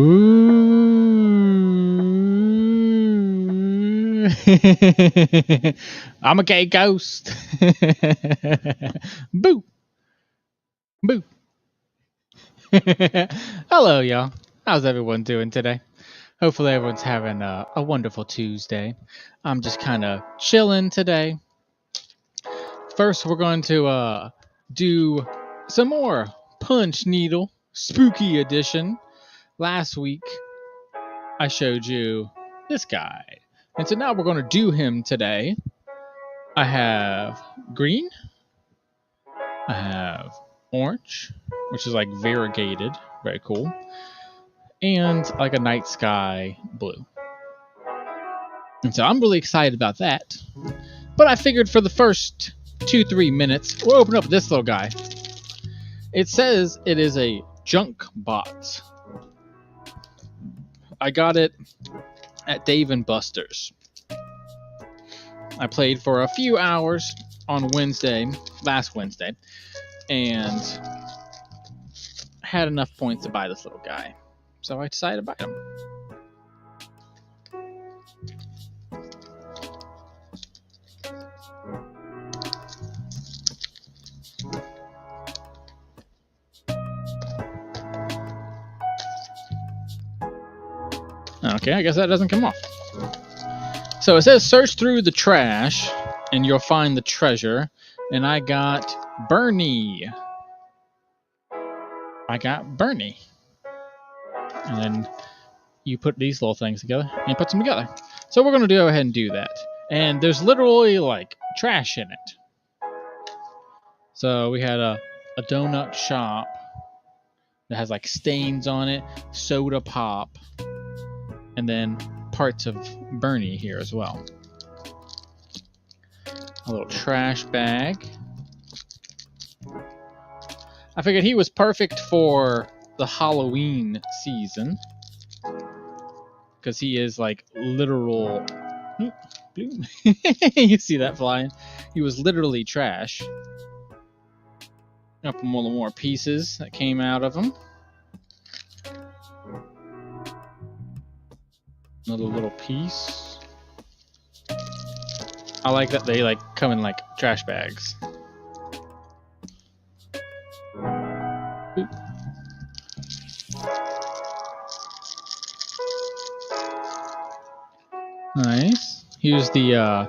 Ooh. I'm a gay ghost. Boo. Boo. Hello, y'all. How's everyone doing today? Hopefully, everyone's having a wonderful Tuesday. I'm just kind of chilling today. First, we're going to do some more Punch Needle Spooky Edition. Last week, I showed you this guy. And so now we're going to do him today. I have green. I have orange, which is like variegated. Very cool. And like a night sky blue. And so I'm really excited about that. But I figured for the first 2-3 minutes, we'll open up this little guy. It says it is a junk bot. I got it at Dave & Buster's. I played for a few hours on last Wednesday, and had enough points to buy this little guy. So I decided to buy him. Okay, I guess that doesn't come off. So it says search through the trash and you'll find the treasure. And I got Bernie. And then you put these little things together and put them together. So we're going to go ahead and do that. And there's literally like trash in it. So we had a donut shop that has like stains on it, soda pop, and then parts of Bernie here as well. A little trash bag. I figured he was perfect for the Halloween season because he is like literal. You see that flying? He was literally trash. Up one of the more pieces that came out of him. Another little piece. I like that they like come in like trash bags. Nice. Here's the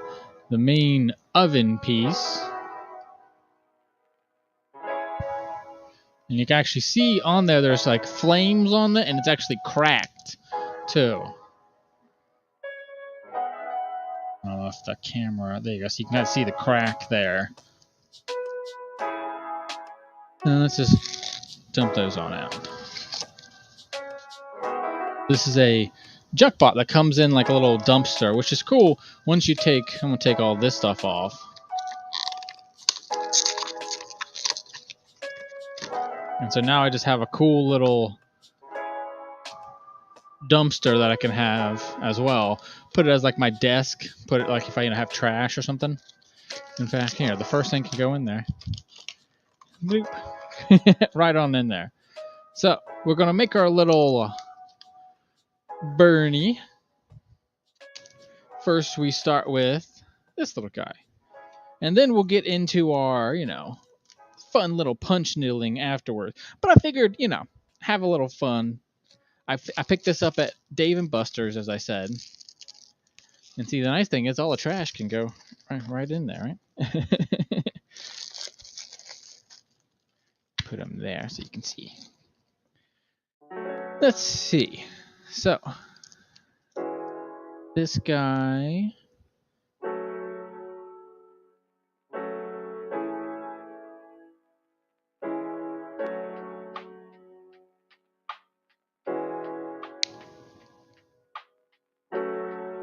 main oven piece. And you can actually see on there's like flames on it, and it's actually cracked too. Oh, if the camera, there you go. So you can kind of see the crack there. And let's just dump those on out. This is a junk bot that comes in like a little dumpster, which is cool. Once you take, I'm gonna take all this stuff off. And so now I just have a cool little dumpster that I can have as well. Put it as like my desk. Put it like if I have trash or something. In fact, here, the first thing can go in there. Bloop. Right on in there. So we're gonna make our little Bernie. First we start with this little guy. And then we'll get into our, fun little punch needling afterwards. But I figured, have a little fun. I picked this up at Dave & Buster's, as I said. And see, the nice thing is all the trash can go right in there, right? Put them there so you can see. Let's see. So, this guy...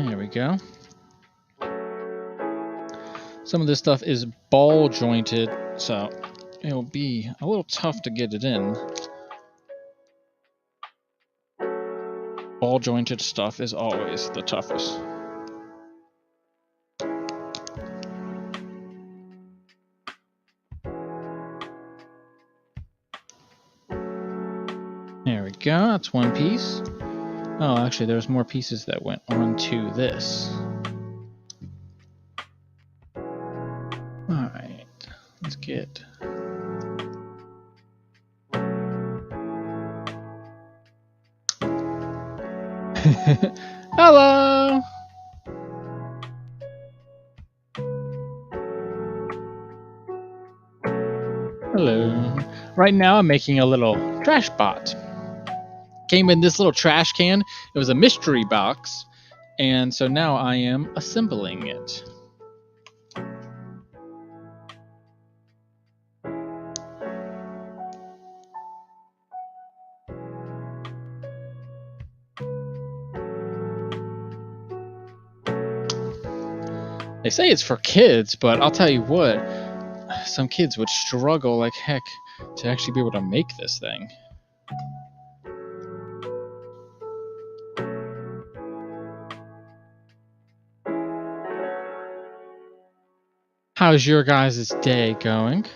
There we go. Some of this stuff is ball jointed, so it'll be a little tough to get it in. Ball jointed stuff is always the toughest. There we go, that's one piece. Oh, actually, there's more pieces that went onto this. Alright, let's get... Hello! Hello. Right now I'm making a little trash bot. Came in this little trash can. It was a mystery box. And so now I am assembling it. They say it's for kids, but I'll tell you what, some kids would struggle like heck to actually be able to make this thing. How's your guys' day going?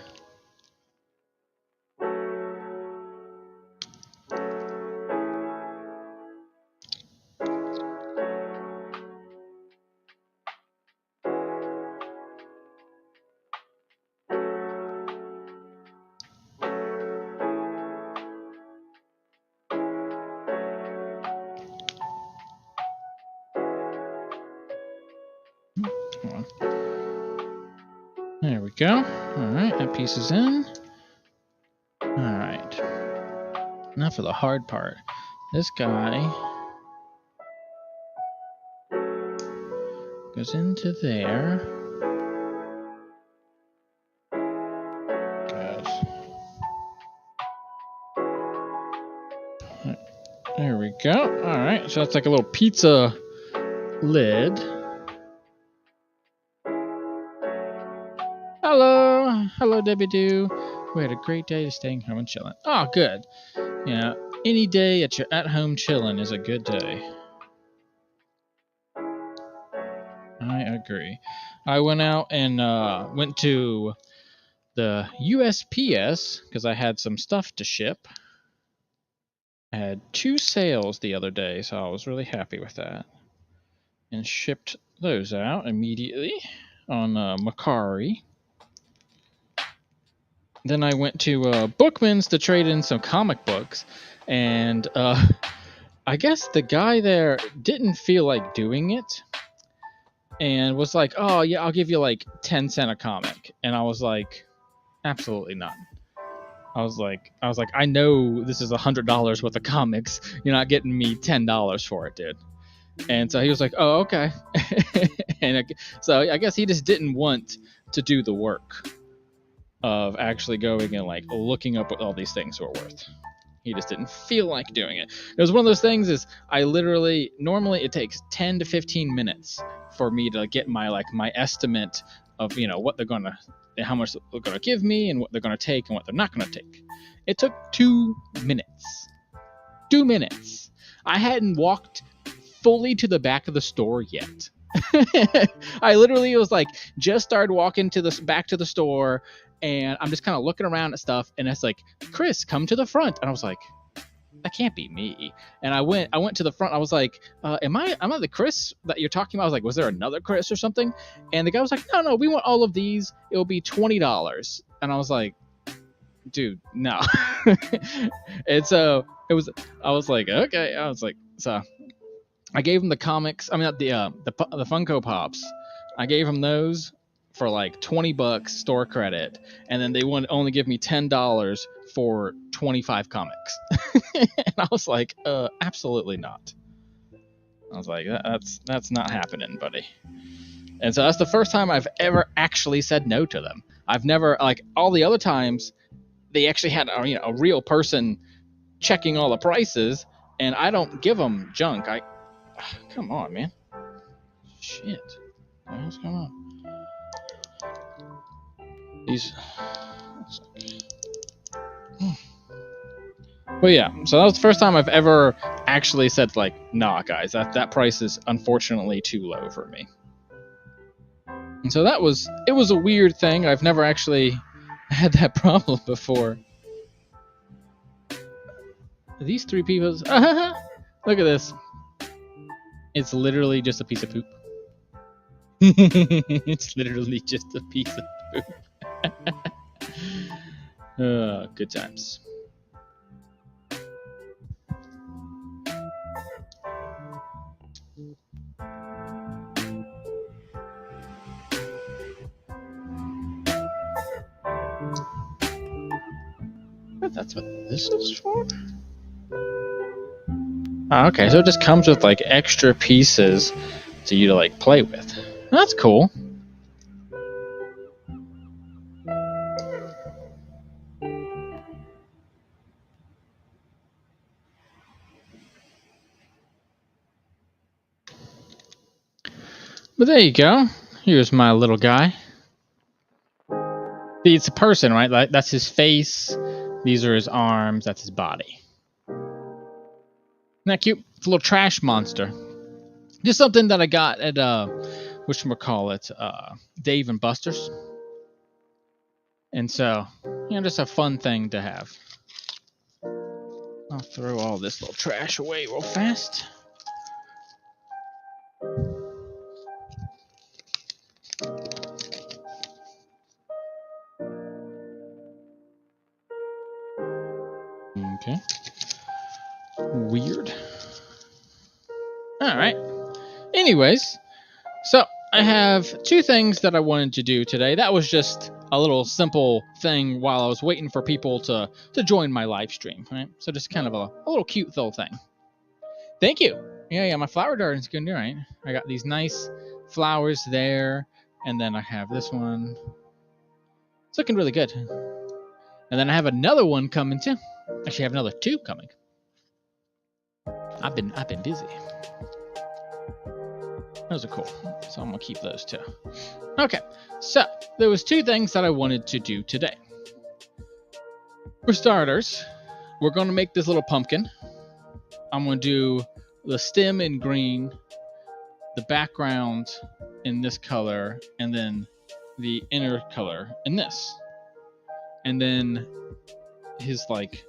There we go. Alright, that piece is in. Alright. Now for the hard part. This guy goes into there. Good. There we go. Alright, so that's like a little pizza lid. Hello! Hello, Debbie Doo. We had a great day staying home and chilling. Oh, good. Yeah, any day at your at-home chilling is a good day. I agree. I went out and went to the USPS because I had some stuff to ship. I had 2 sales the other day, so I was really happy with that. And shipped those out immediately on Mercari. Then I went to Bookman's to trade in some comic books, and I guess the guy there didn't feel like doing it, and was like, "Oh yeah, I'll give you like 10 cents a comic," and I was like, "Absolutely not." I was like, I know this is $100 worth of comics. You're not getting me $10 for it, dude. And so he was like, "Oh, okay." And so I guess he just didn't want to do the work of actually going and like looking up what all these things were worth. He just didn't feel like doing it. It was one of those things is I literally normally it takes 10 to 15 minutes for me to get my estimate of what they're gonna, how much they're gonna give me and what they're gonna take and what they're not gonna take. It took 2 minutes. 2 minutes. I hadn't walked fully to the back of the store yet. I literally was like just started walking to the back to the store, and I'm just kind of looking around at stuff, and it's like, "Chris, come to the front." And I was like, that can't be me. And I went to the front. I was like, am I the Chris that you're talking about? I was like, was there another Chris or something? And the guy was like, no, we want all of these. It will be $20. And I was like, dude, no. And so I was like, okay. I was like, so I gave him the comics. I mean, the Funko Pops. I gave him those for like $20 store credit, and then they would only give me $10 for 25 comics. And I was like, absolutely not. I was like, that's not happening, buddy. And so that's the first time I've ever actually said no to them. I've never, like all the other times, they actually had a real person checking all the prices, and I don't give them junk. Come on, man. Shit. What's going on? But yeah, so that was the first time I've ever actually said like, nah, guys, that price is unfortunately too low for me. And so it was a weird thing. I've never actually had that problem before. These 3 people, look at this. It's literally just a piece of poop. It's literally just a piece of poop. Good times. But that's what this is for? Oh, okay, so it just comes with like extra pieces to you to like play with. That's cool. But there you go. Here's my little guy. See, it's a person, right? Like that's his face. These are his arms. That's his body. Isn't that cute? It's a little trash monster. Just something that I got at whatchamacallit, Dave and Buster's. And so, just a fun thing to have. I'll throw all this little trash away real fast. Okay. Weird. Alright. Anyways, so I have two things that I wanted to do today. That was just a little simple thing while I was waiting for people to join my live stream, right? So just kind of a little cute little thing. Thank you. Yeah, my flower garden's good, right? I got these nice flowers there, and then I have this one. It's looking really good. And then I have another one coming too. Actually, I have another two coming. I've been busy. Those are cool. So I'm gonna keep those too. Okay, so there was two things that I wanted to do today. For starters, we're gonna make this little pumpkin. I'm gonna do the stem in green, the background in this color, and then the inner color in this. And then his like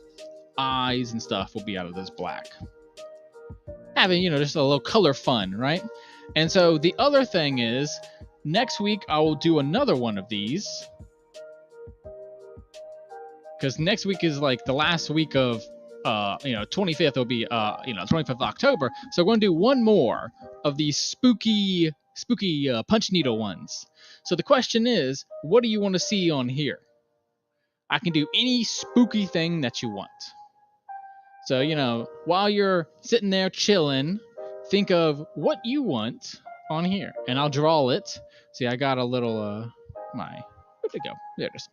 eyes and stuff will be out of this black. Having, just a little color fun, right? And so the other thing is, next week I will do another one of these. Because next week is like the last week of 25th will be 25th of October. So we're going to do one more of these spooky punch needle ones. So the question is, what do you want to see on here? I can do any spooky thing that you want. So, while you're sitting there chilling, think of what you want on here, and I'll draw it. See, I got a little where'd it go? There it is.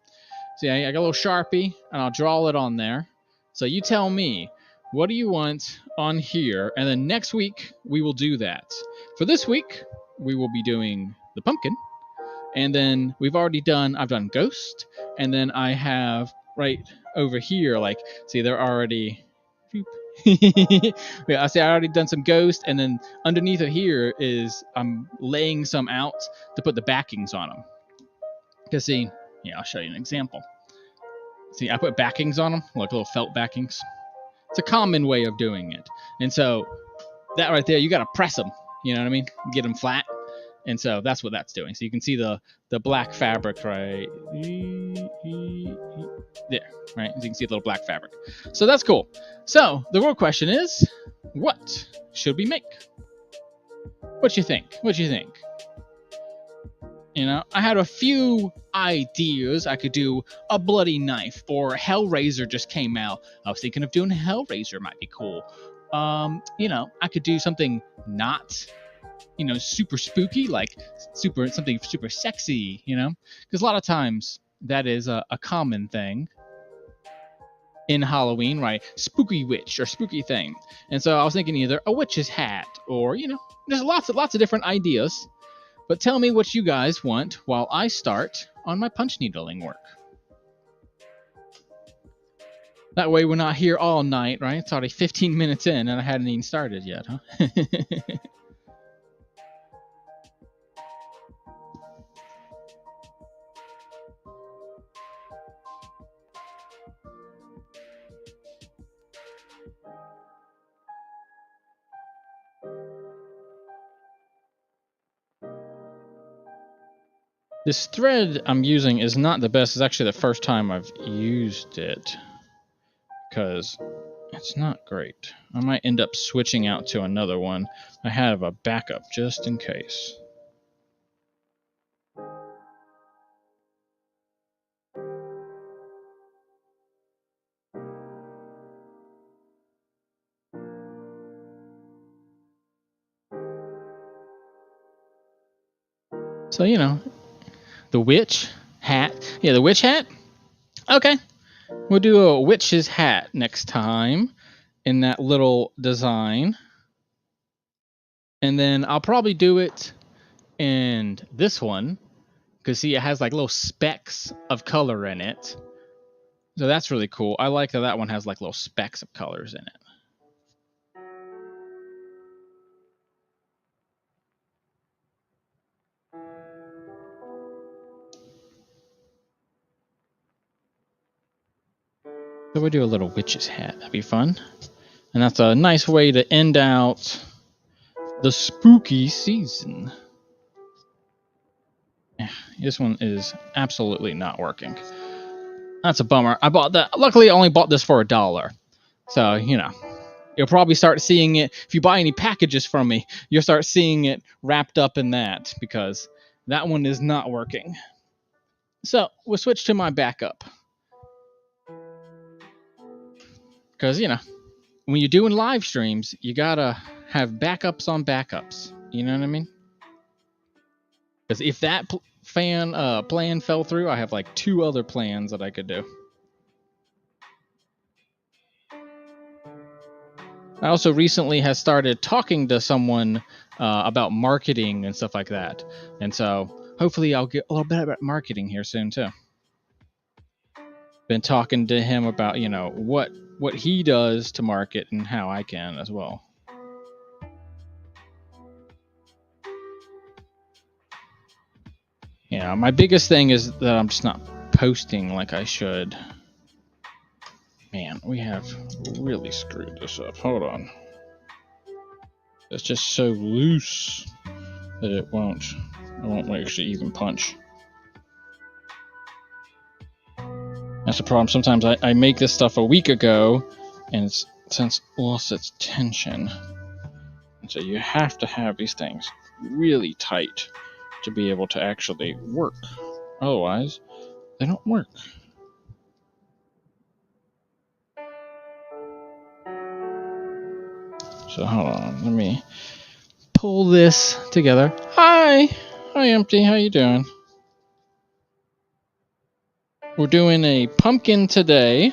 See, I got a little Sharpie, and I'll draw it on there. So you tell me, what do you want on here? And then next week, we will do that. For this week, we will be doing the pumpkin. And then I've done ghost. And then I have right over here, they're already... Yeah, I already done some ghost. And then underneath it here is I'm laying some out to put the backings on them. Because see, I'll show you an example. See, I put backings on them, like little felt backings. It's a common way of doing it. And so that right there, you got to press them. You know what I mean? Get them flat. And so that's what that's doing. So you can see the black fabric right there, right? So you can see the little black fabric. So that's cool. So the real question is, what should we make? What you think? I had a few ideas. I could do a bloody knife, or Hellraiser just came out. I was thinking of doing Hellraiser, might be cool. I could do something not, super spooky, like something super sexy, because a lot of times that is a common thing in Halloween, right? Spooky witch or spooky thing. And so I was thinking either a witch's hat, or there's lots of different ideas. But tell me what you guys want while I start on my punch needling work. That way we're not here all night, right? It's already 15 minutes in and I hadn't even started yet, huh? This thread I'm using is not the best. It's actually the first time I've used it because it's not great. I might end up switching out to another one. I have a backup just in case. So, you know, the witch hat. Yeah, the witch hat. Okay. We'll do a witch's hat next time in that little design. And then I'll probably do it in this one because, see, it has like little specks of color in it. So that's really cool. I like that one has like little specks of colors in it. So we'll do a little witch's hat. That'd be fun. And that's a nice way to end out the spooky season. This one is absolutely not working. That's a bummer. I bought that. Luckily, I only bought this for $1. So, you know, you'll probably start seeing it. If you buy any packages from me, you'll start seeing it wrapped up in that because that one is not working. So we'll switch to my backup. Because, you know, when you're doing live streams, you gotta have backups on backups. You know what I mean? Because if that plan fell through, I have like 2 other plans that I could do. I also recently has started talking to someone about marketing and stuff like that. And so hopefully I'll get a little bit about marketing here soon too. Been talking to him about, you know, what he does to market and how I can as well. Yeah, my biggest thing is that I'm just not posting like I should. Man, we have really screwed this up. Hold on. It's just so loose that it won't actually even punch. That's the problem. Sometimes I make this stuff a week ago and it's since lost its tension. And so you have to have these things really tight to be able to actually work. Otherwise, they don't work. So hold on, let me pull this together. Hi, Empty. How you doing? We're doing a pumpkin today.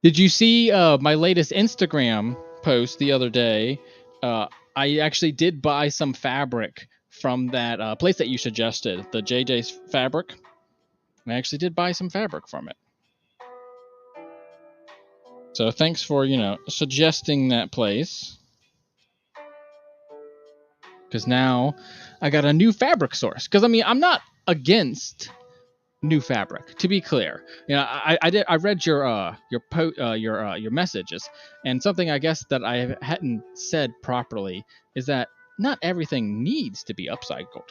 Did you see my latest Instagram post the other day? I actually did buy some fabric from that place that you suggested, the JJ's Fabric. I actually did buy some fabric from it. So thanks for, you know, suggesting that place. Because now I got a new fabric source. Because, I mean, I'm not against new fabric, to be clear. You know, I read your messages, and something I guess that I hadn't said properly is that not everything needs to be upcycled.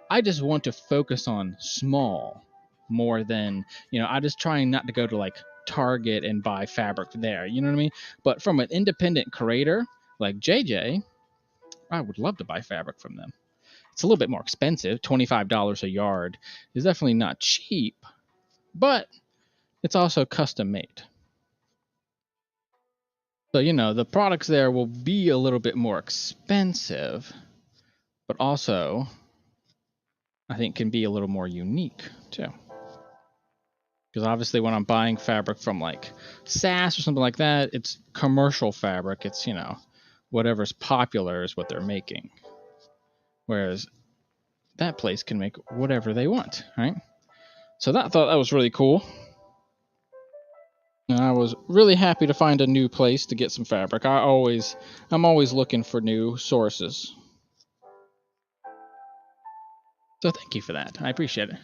I just want to focus on small more than, you know, I just trying not to go to like Target and buy fabric there, you know what I mean? But from an independent creator like JJ, I would love to buy fabric from them. It's a little bit more expensive. $25 a yard is definitely not cheap, but it's also custom made. So, you know, the products there will be a little bit more expensive, but also I think can be a little more unique too. Because obviously when I'm buying fabric from like SAS or something like that, it's commercial fabric. It's, you know, whatever's popular is what they're making. Whereas that place can make whatever they want, right? So I thought that was really cool. And I was really happy to find a new place to get some fabric. I'm always looking for new sources. So thank you for that. I appreciate it.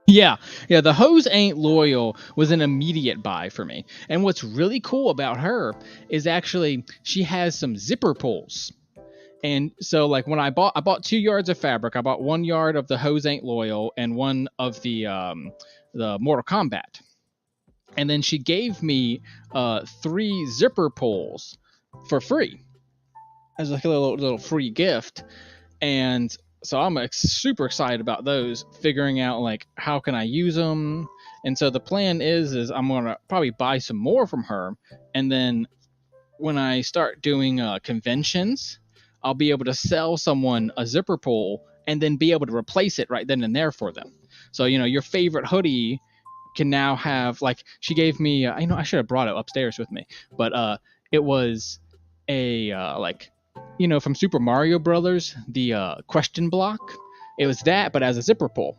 Yeah, the Hose Ain't Loyal was an immediate buy for me. And what's really cool about her is actually she has some zipper pulls. And so like when I bought 2 yards of fabric. I bought 1 yard of the Hose Ain't Loyal and one of the Mortal Kombat. And then she gave me 3 zipper pulls for free as like a little free gift. And so I'm super excited about those, figuring out like how can I use them. And so the plan is I'm gonna probably buy some more from her, and then when I start doing conventions, I'll be able to sell someone a zipper pull and then be able to replace it right then and there for them. So your favorite hoodie can now have, like, she gave me I should have brought it upstairs with me, but it was a like from Super Mario Brothers, the question block. It was that, but as a zipper pull.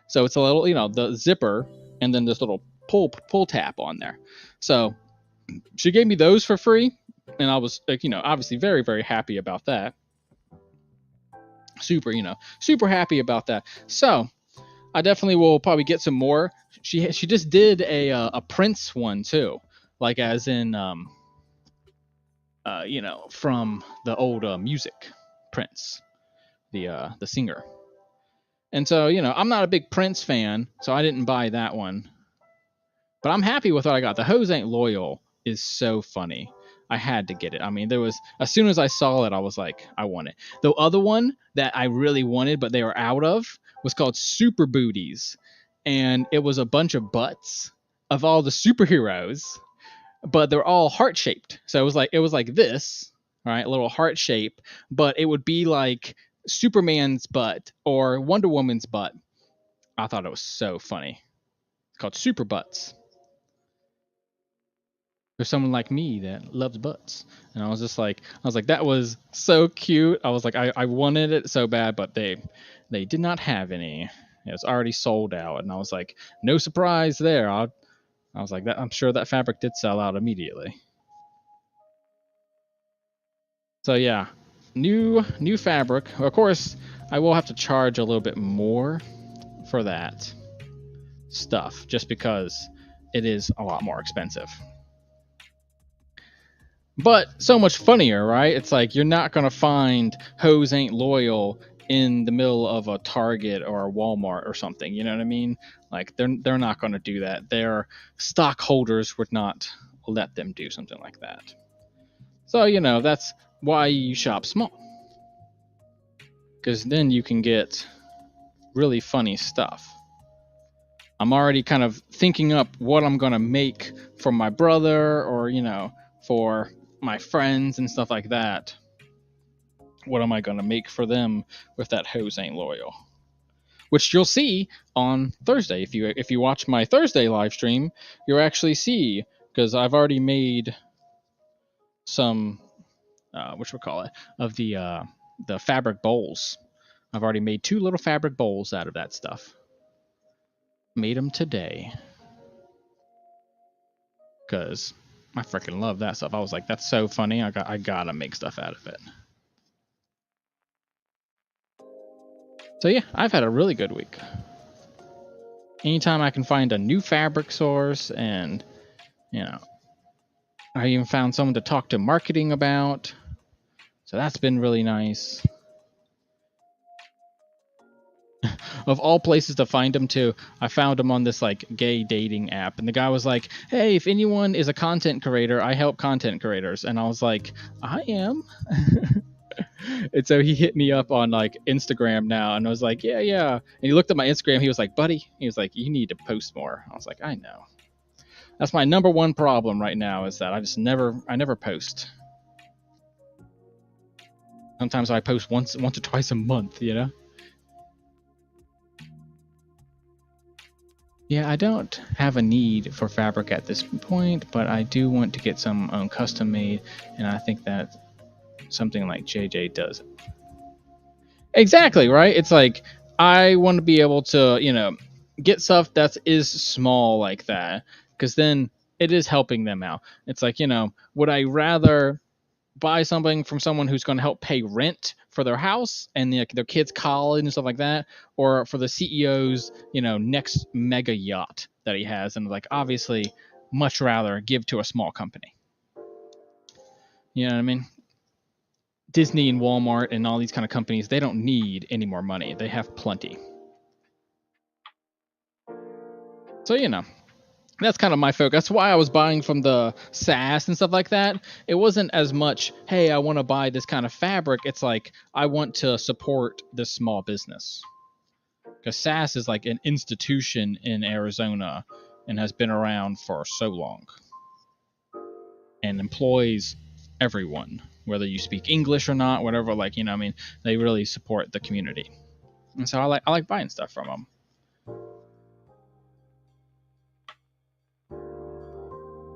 So it's a little the zipper and then this little pull tab on there. So she gave me those for free, and I was like obviously very, very happy about that. Super happy about that. So I definitely will probably get some more. She just did a Prince one too, like as in from the old music, Prince, the singer. And so I'm not a big Prince fan, so I didn't buy that one. But I'm happy with what I got. The Hose Ain't Loyal is so funny. I had to get it. I mean, there was, as soon as I saw it, I was like, I want it. The other one that I really wanted, but they were out of, was called Super Booties. And it was a bunch of butts of all the superheroes, but they're all heart shaped. So it was like this, right? A little heart shape, but it would be like Superman's butt or Wonder Woman's butt. I thought it was so funny. It's called Super Butts. There's someone like me that loves butts. And I was like, that was so cute. I was like, I wanted it so bad, but they did not have any. It was already sold out. And I was like, no surprise there. I was like, I'm sure that fabric did sell out immediately. So yeah, new fabric. Of course, I will have to charge a little bit more for that stuff, just because it is a lot more expensive. But so much funnier, right? It's like you're not gonna find Hose Ain't Loyal in the middle of a Target or a Walmart or something. You know what I mean? Like they're not gonna do that. Their stockholders would not let them do something like that. So that's why you shop small, because then you can get really funny stuff. I'm already kind of thinking up what I'm gonna make for my brother, or for my friends and stuff like that. What am I gonna make for them with that Hose Ain't Loyal? Which you'll see on Thursday. If you watch my Thursday live stream, you'll actually see, because I've already made some of the fabric bowls. I've already made 2 little fabric bowls out of that stuff. Made them today, because I freaking love that stuff. I was like, that's so funny. I gotta make stuff out of it. So yeah, I've had a really good week. Anytime I can find a new fabric source, and I even found someone to talk to marketing about. So that's been really nice. Of all places to find them too, I found them on this like gay dating app, and the guy was like, hey, if anyone is a content creator, I help content creators. And I was like, I am. And so he hit me up on like Instagram now, and I was like, yeah. And he looked at my Instagram. He was like, buddy, he was like, you need to post more. I was like, I know. That's my number one problem right now, is that I never post. Sometimes I post once or twice a month, Yeah, I don't have a need for fabric at this point, but I do want to get some custom made, and I think that something like JJ does it. Exactly, right? It's like I want to be able to, get stuff that is small like that, because then it is helping them out. It's like, would I rather buy something from someone who's going to help pay rent for their house and their kids' college and stuff like that, or for the CEO's next mega yacht that he has? And like, obviously, much rather give to a small company. You know what I mean? Disney and Walmart and all these kind of companies, they don't need any more money. They have plenty. So, that's kind of my focus. That's why I was buying from the SAS and stuff like that. It wasn't as much, hey, I want to buy this kind of fabric. It's like, I want to support this small business. Because SAS is like an institution in Arizona and has been around for so long and employs everyone, whether you speak English or not, whatever. Like, they really support the community. And so I like buying stuff from them.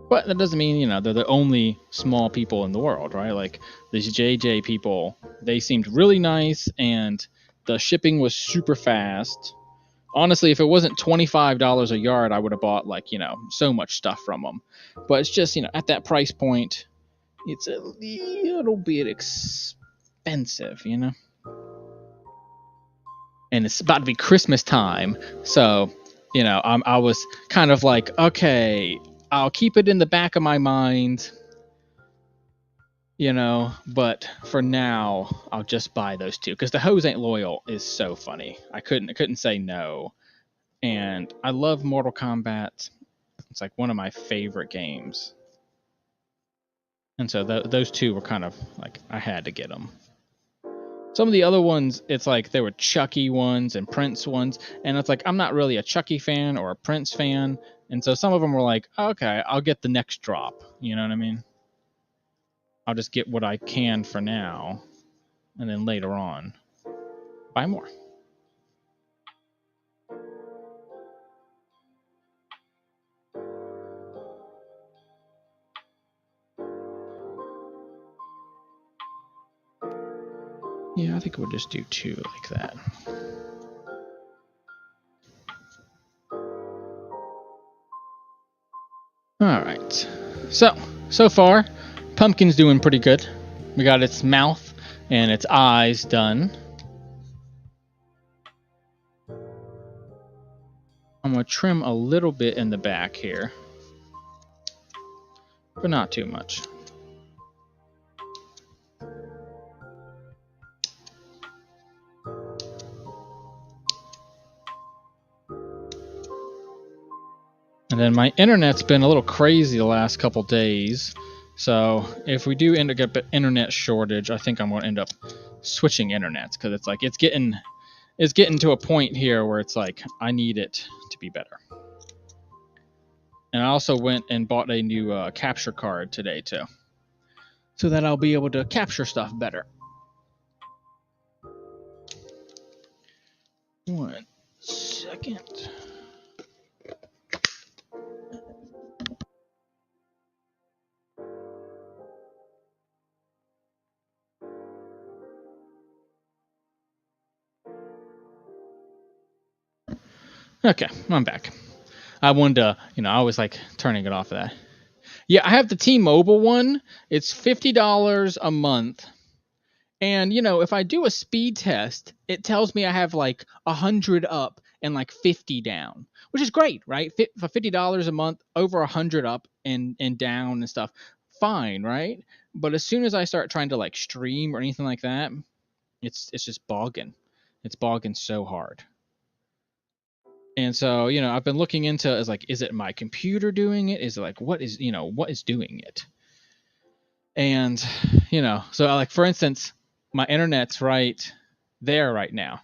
But that doesn't mean, they're the only small people in the world, right? Like these JJ people, they seemed really nice and the shipping was super fast. Honestly, if it wasn't $25 a yard, I would have bought so much stuff from them. But it's just, at that price point, it's a little bit expensive, And it's about to be Christmas time. So, I was kind of like, okay, I'll keep it in the back of my mind, but for now, I'll just buy those two because the Hoes Ain't Loyal is so funny. I couldn't say no. And I love Mortal Kombat. It's like one of my favorite games. And so those two were kind of like, I had to get them. Some of the other ones, it's like there were Chucky ones and Prince ones, and it's like I'm not really a Chucky fan or a Prince fan, and so some of them were like, okay, I'll get the next drop. You know what I mean? I'll just get what I can for now, and then later on, buy more. Yeah, I think we'll just do two like that. All right. So far, Pumpkin's doing pretty good. We got its mouth and its eyes done. I'm going to trim a little bit in the back here, but not too much. And then my internet's been a little crazy the last couple days. So if we do end up getting an internet shortage, I think I'm going to end up switching internets because it's like it's getting to a point here where it's like I need it to be better. And I also went and bought a new capture card today too, so that I'll be able to capture stuff better. 1 second. Okay, I'm back. I wanted to, I always like turning it off of that. Yeah, I have the T-Mobile one. It's $50 a month. And, if I do a speed test, it tells me I have like 100 up and like 50 down, which is great, right? For $50 a month, over 100 up and down and stuff, fine, right? But as soon as I start trying to like stream or anything like that, it's just bogging. It's bogging so hard. And so, I've been looking into is it my computer doing it? Is it like what is doing it? And, so like for instance, my internet's right there right now.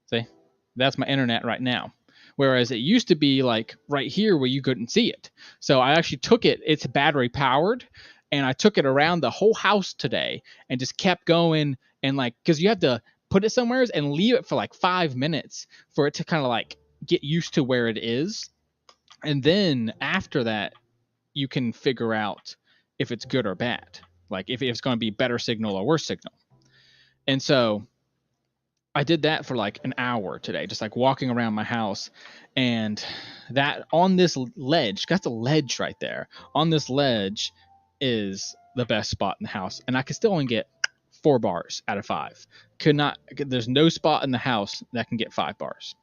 See? That's my internet right now. Whereas it used to be like right here where you couldn't see it. So I actually took it's battery powered, and I took it around the whole house today and just kept going, and like because you have to put it somewhere and leave it for like 5 minutes for it to kind of like get used to where it is. And then after that, you can figure out if it's good or bad. Like if it's going to be better signal or worse signal. And so I did that for like an hour today, just like walking around my house. And that on this ledge, got the ledge right there. On this ledge is the best spot in the house. And I could still only get 4 bars out of 5. There's no spot in the house that can get 5 bars.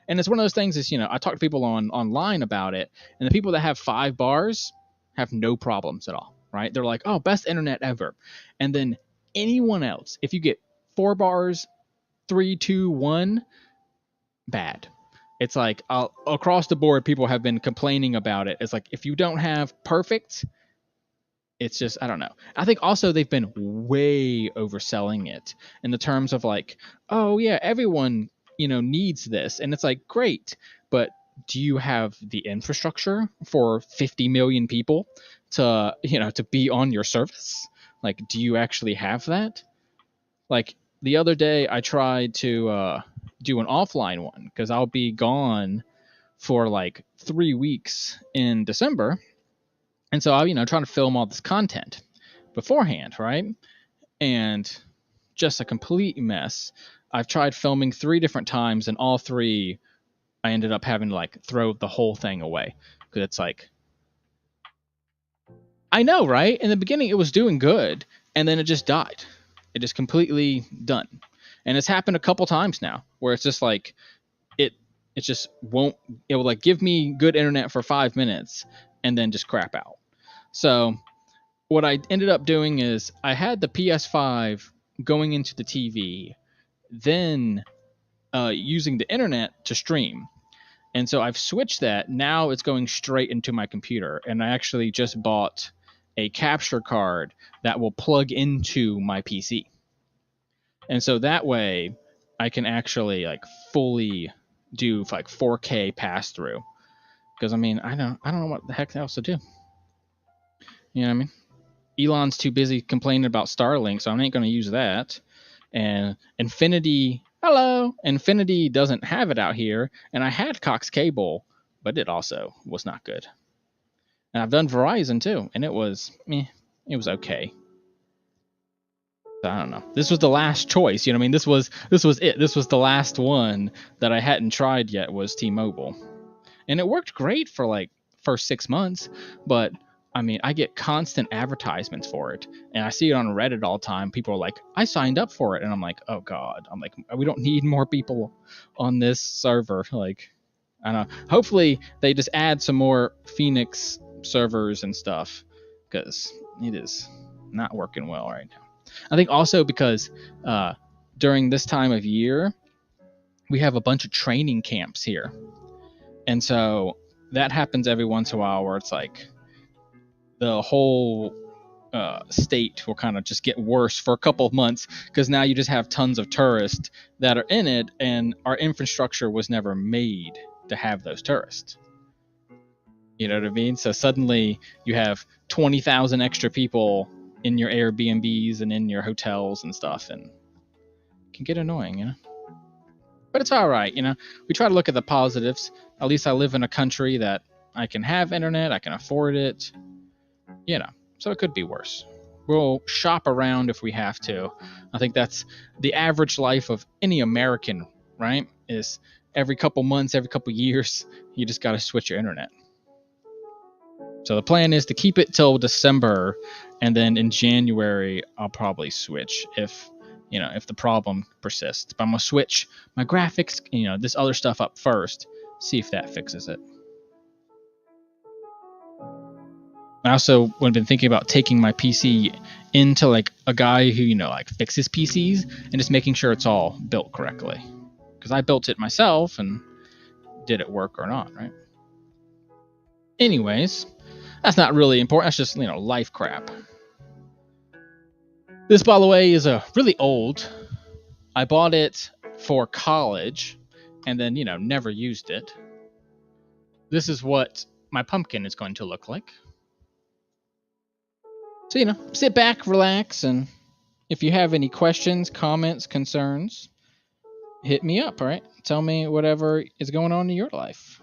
And it's one of those things is, I talk to people online about it, and the people that have 5 bars have no problems at all, right? They're like, oh, best internet ever. And then anyone else, if you get 4 bars, 3, 2, 1, bad. It's like across the board, people have been complaining about it. It's like if you don't have perfect, it's just, I don't know. I think also they've been way overselling it in the terms of like, oh yeah, everyone, needs this. And it's like, great, but do you have the infrastructure for 50 million people to be on your service? Like, do you actually have that? Like the other day I tried to do an offline one because I'll be gone for like 3 weeks in December. And so I'm, trying to film all this content beforehand, right? And just a complete mess. I've tried filming 3 different times, and all 3 I ended up having to like throw the whole thing away because it's like, I know, right? In the beginning, it was doing good, and then it just died. It is completely done, and it's happened a couple times now where it's just like it just won't. It will like give me good internet for 5 minutes and then just crap out. So what I ended up doing is I had the PS5 going into the TV, then using the internet to stream. And so I've switched that. Now it's going straight into my computer. And I actually just bought a capture card that will plug into my PC. And so that way I can actually like fully do like 4K pass through. Because I mean, I don't know what the heck else to do. You know what I mean? Elon's too busy complaining about Starlink, so I ain't going to use that. And Infinity doesn't have it out here. And I had Cox Cable, but it also was not good. And I've done Verizon too, and it was okay. So I don't know. This was the last choice. You know what I mean? This was it. This was the last one that I hadn't tried yet was T-Mobile. And it worked great for like first 6 months, but I mean, I get constant advertisements for it, and I see it on Reddit all the time. People are like, I signed up for it, and I'm like, oh God. I'm like, we don't need more people on this server. Like, I don't know. Hopefully they just add some more Phoenix servers and stuff, because it is not working well right now. I think also because during this time of year, we have a bunch of training camps here. And so that happens every once in a while where it's like the whole state will kind of just get worse for a couple of months because now you just have tons of tourists that are in it, and our infrastructure was never made to have those tourists. You know what I mean? So suddenly you have 20,000 extra people in your Airbnbs and in your hotels and stuff, and it can get annoying, But it's all right, We try to look at the positives. At least I live in a country that I can have internet, I can afford it, So it could be worse. We'll shop around if we have to. I think that's the average life of any American, right? Is every couple months, every couple years, you just got to switch your internet. So the plan is to keep it till December, and then in January I'll probably switch if the problem persists. But I'm gonna switch my graphics, this other stuff up first, see if that fixes it. I also have been thinking about taking my PC into like a guy who like fixes PCs and just making sure it's all built correctly, because I built it myself and did it work or not, right? Anyways, that's not really important. That's just life crap. This, by the way, is a really old. I bought it for college and then never used it. This is what my pumpkin is going to look like. So sit back, relax, and if you have any questions, comments, concerns, hit me up, all right? Tell me whatever is going on in your life.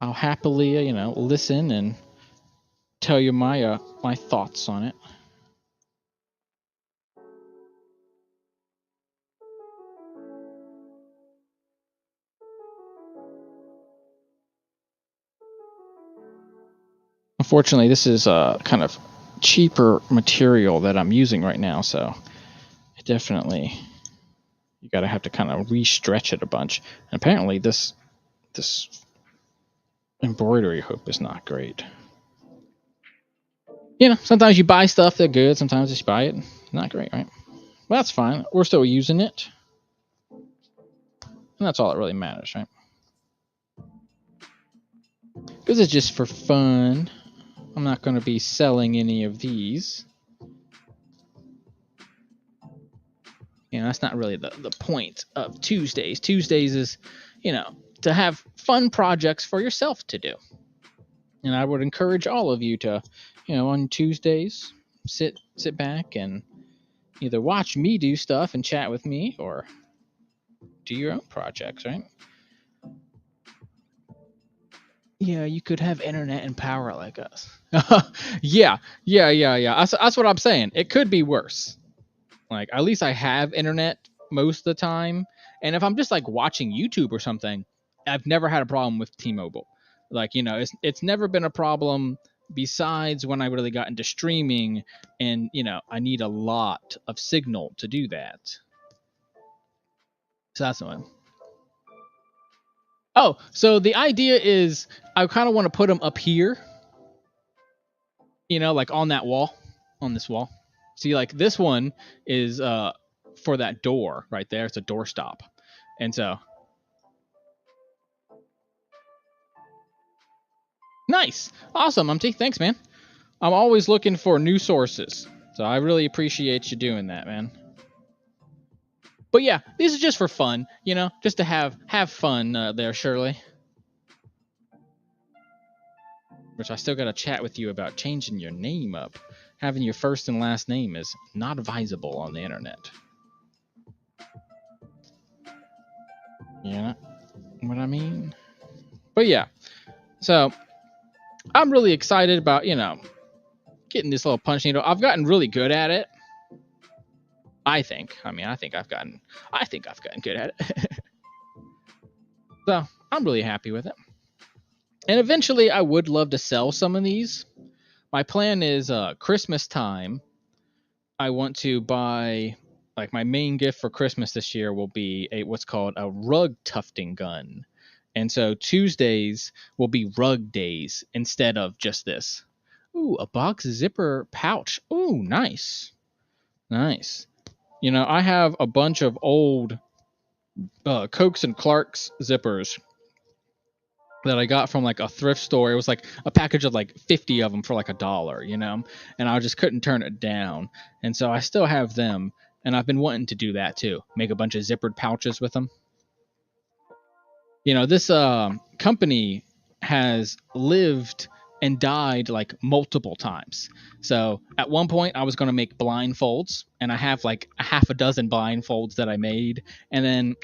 I'll happily, listen and tell you my thoughts on it. Unfortunately, this is kind of cheaper material that I'm using right now, so it definitely you gotta have to kind of re-stretch it a bunch. And apparently this embroidery hook is not great. You know, sometimes you buy stuff that's good. Sometimes you buy it not great, right? But that's fine. We're still using it, and that's all that really matters, right? Because it's just for fun. I'm not going to be selling any of these. You know, that's not really the point of Tuesdays. Tuesdays is, you know, to have fun projects for yourself to do. And I would encourage all of you to, you know, on Tuesdays, sit back and either watch me do stuff and chat with me or do your own projects, right? Yeah, you could have internet and power like us. Yeah. That's what I'm saying. It could be worse. Like, at least I have internet most of the time. And if I'm just like watching YouTube or something, I've never had a problem with T-Mobile. Like, you know, it's never been a problem besides when I really got into streaming and, you know, I need a lot of signal to do that. So that's one. Oh, so the idea is I kind of want to put them up here, you know, like on that wall, on this wall. See, like this one is for that door right there. It's a doorstop. And so nice. Awesome, Umty. Thanks, man. I'm always looking for new sources. So I really appreciate you doing that, man. But yeah, these are just for fun, you know, just to have fun there, Shirley. Which I still got to chat with you about changing your name up. Having your first and last name is not advisable on the internet. Yeah, what I mean? But yeah, so I'm really excited about, you know, getting this little punch needle. I've gotten really good at it. I think. I mean, I think I've gotten good at it. So I'm really happy with it. And eventually I would love to sell some of these. My plan is Christmas time. I want to buy, like, my main gift for Christmas this year will be what's called a rug tufting gun. And so Tuesdays will be rug days instead of just this. Ooh, a box zipper pouch. Ooh, nice. Nice. You know, I have a bunch of old Cokes and Clarks zippers that I got from like a thrift store. It was like a package of like 50 of them for like $1, you know, and I just couldn't turn it down. And so I still have them, and I've been wanting to do that too. Make a bunch of zippered pouches with them. You know, this company has lived and died like multiple times. So at one point I was going to make blindfolds, and I have like a half a dozen blindfolds that I made, and then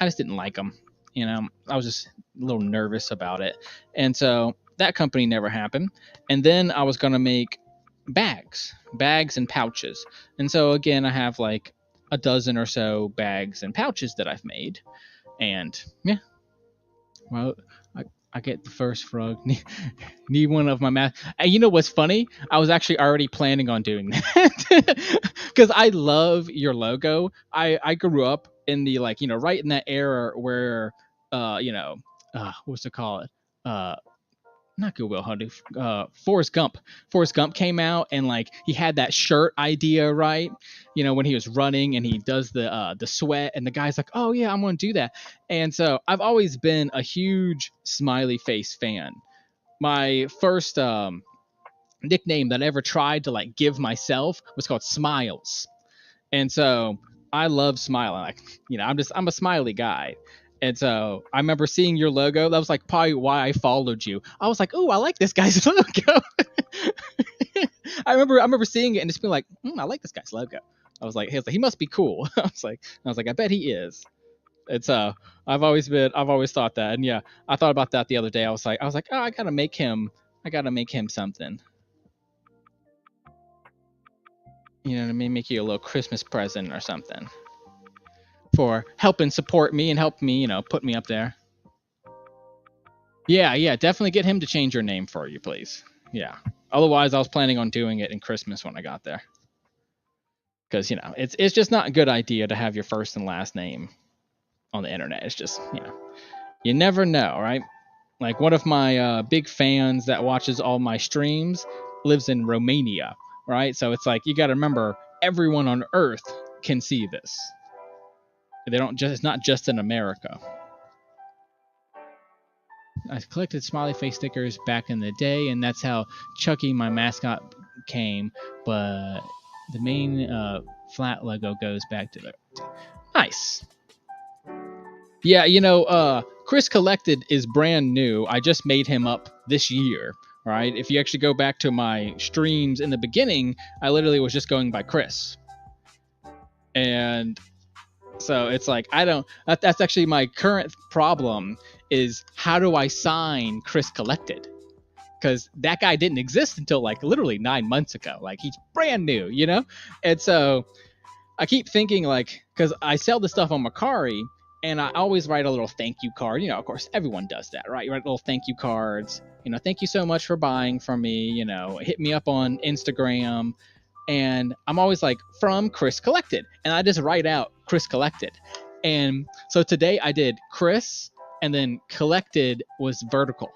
I just didn't like them. You know, I was just a little nervous about it. And so that company never happened. And then I was going to make bags and pouches. And so again, I have like a dozen or so bags and pouches that I've made. And yeah, well, I get the first frog. Need one of my math. And you know what's funny? I was actually already planning on doing that because I love your logo. I grew up in the, like, you know, right in that era where you know, what's it called? Not Good Will Hunting. Forrest Gump. Forrest Gump came out, and like he had that shirt idea, right? You know, when he was running and he does the sweat, and the guy's like, "Oh yeah, I'm gonna do that." And so I've always been a huge smiley face fan. My first nickname that I ever tried to like give myself was called Smiles, and so I love smiling. Like, you know, I'm a smiley guy. And so I remember seeing your logo. That was like probably why I followed you. I was like, "Oh, I like this guy's logo." I remember seeing it and just being like, "I like this guy's logo." I was like, he must be cool. I was like, I bet he is. It's I've always thought that. And yeah, I thought about that the other day. I was like, oh, I gotta make him something. You know what I mean? Make you a little Christmas present or something for helping support me and help me, you know, put me up there. Yeah, definitely get him to change your name for you, please. Yeah. Otherwise, I was planning on doing it in Christmas when I got there. Because, you know, it's just not a good idea to have your first and last name on the internet. It's just, you know, you never know, right? Like one of my big fans that watches all my streams, lives in Romania, right? So it's like you got to remember everyone on Earth can see this. They don't just it's not just in America. I collected smiley face stickers back in the day, and that's how Chucky, my mascot, came. But the main flat logo goes back to the nice. Yeah, Chris Collected is brand new. I just made him up this year, right? If you actually go back to my streams in the beginning, I literally was just going by Chris. And so it's like, that's actually my current problem is how do I sign Chris Collected? Because that guy didn't exist until like literally 9 months ago. Like he's brand new, And so I keep thinking like, because I sell the stuff on Mercari, and I always write a little thank you card. Of course, everyone does that, right? You write little thank you cards. Thank you so much for buying from me. Hit me up on Instagram. And I'm always like, from Chris Collected. And I just write out Chris Collected. And so today I did Chris, and then Collected was vertical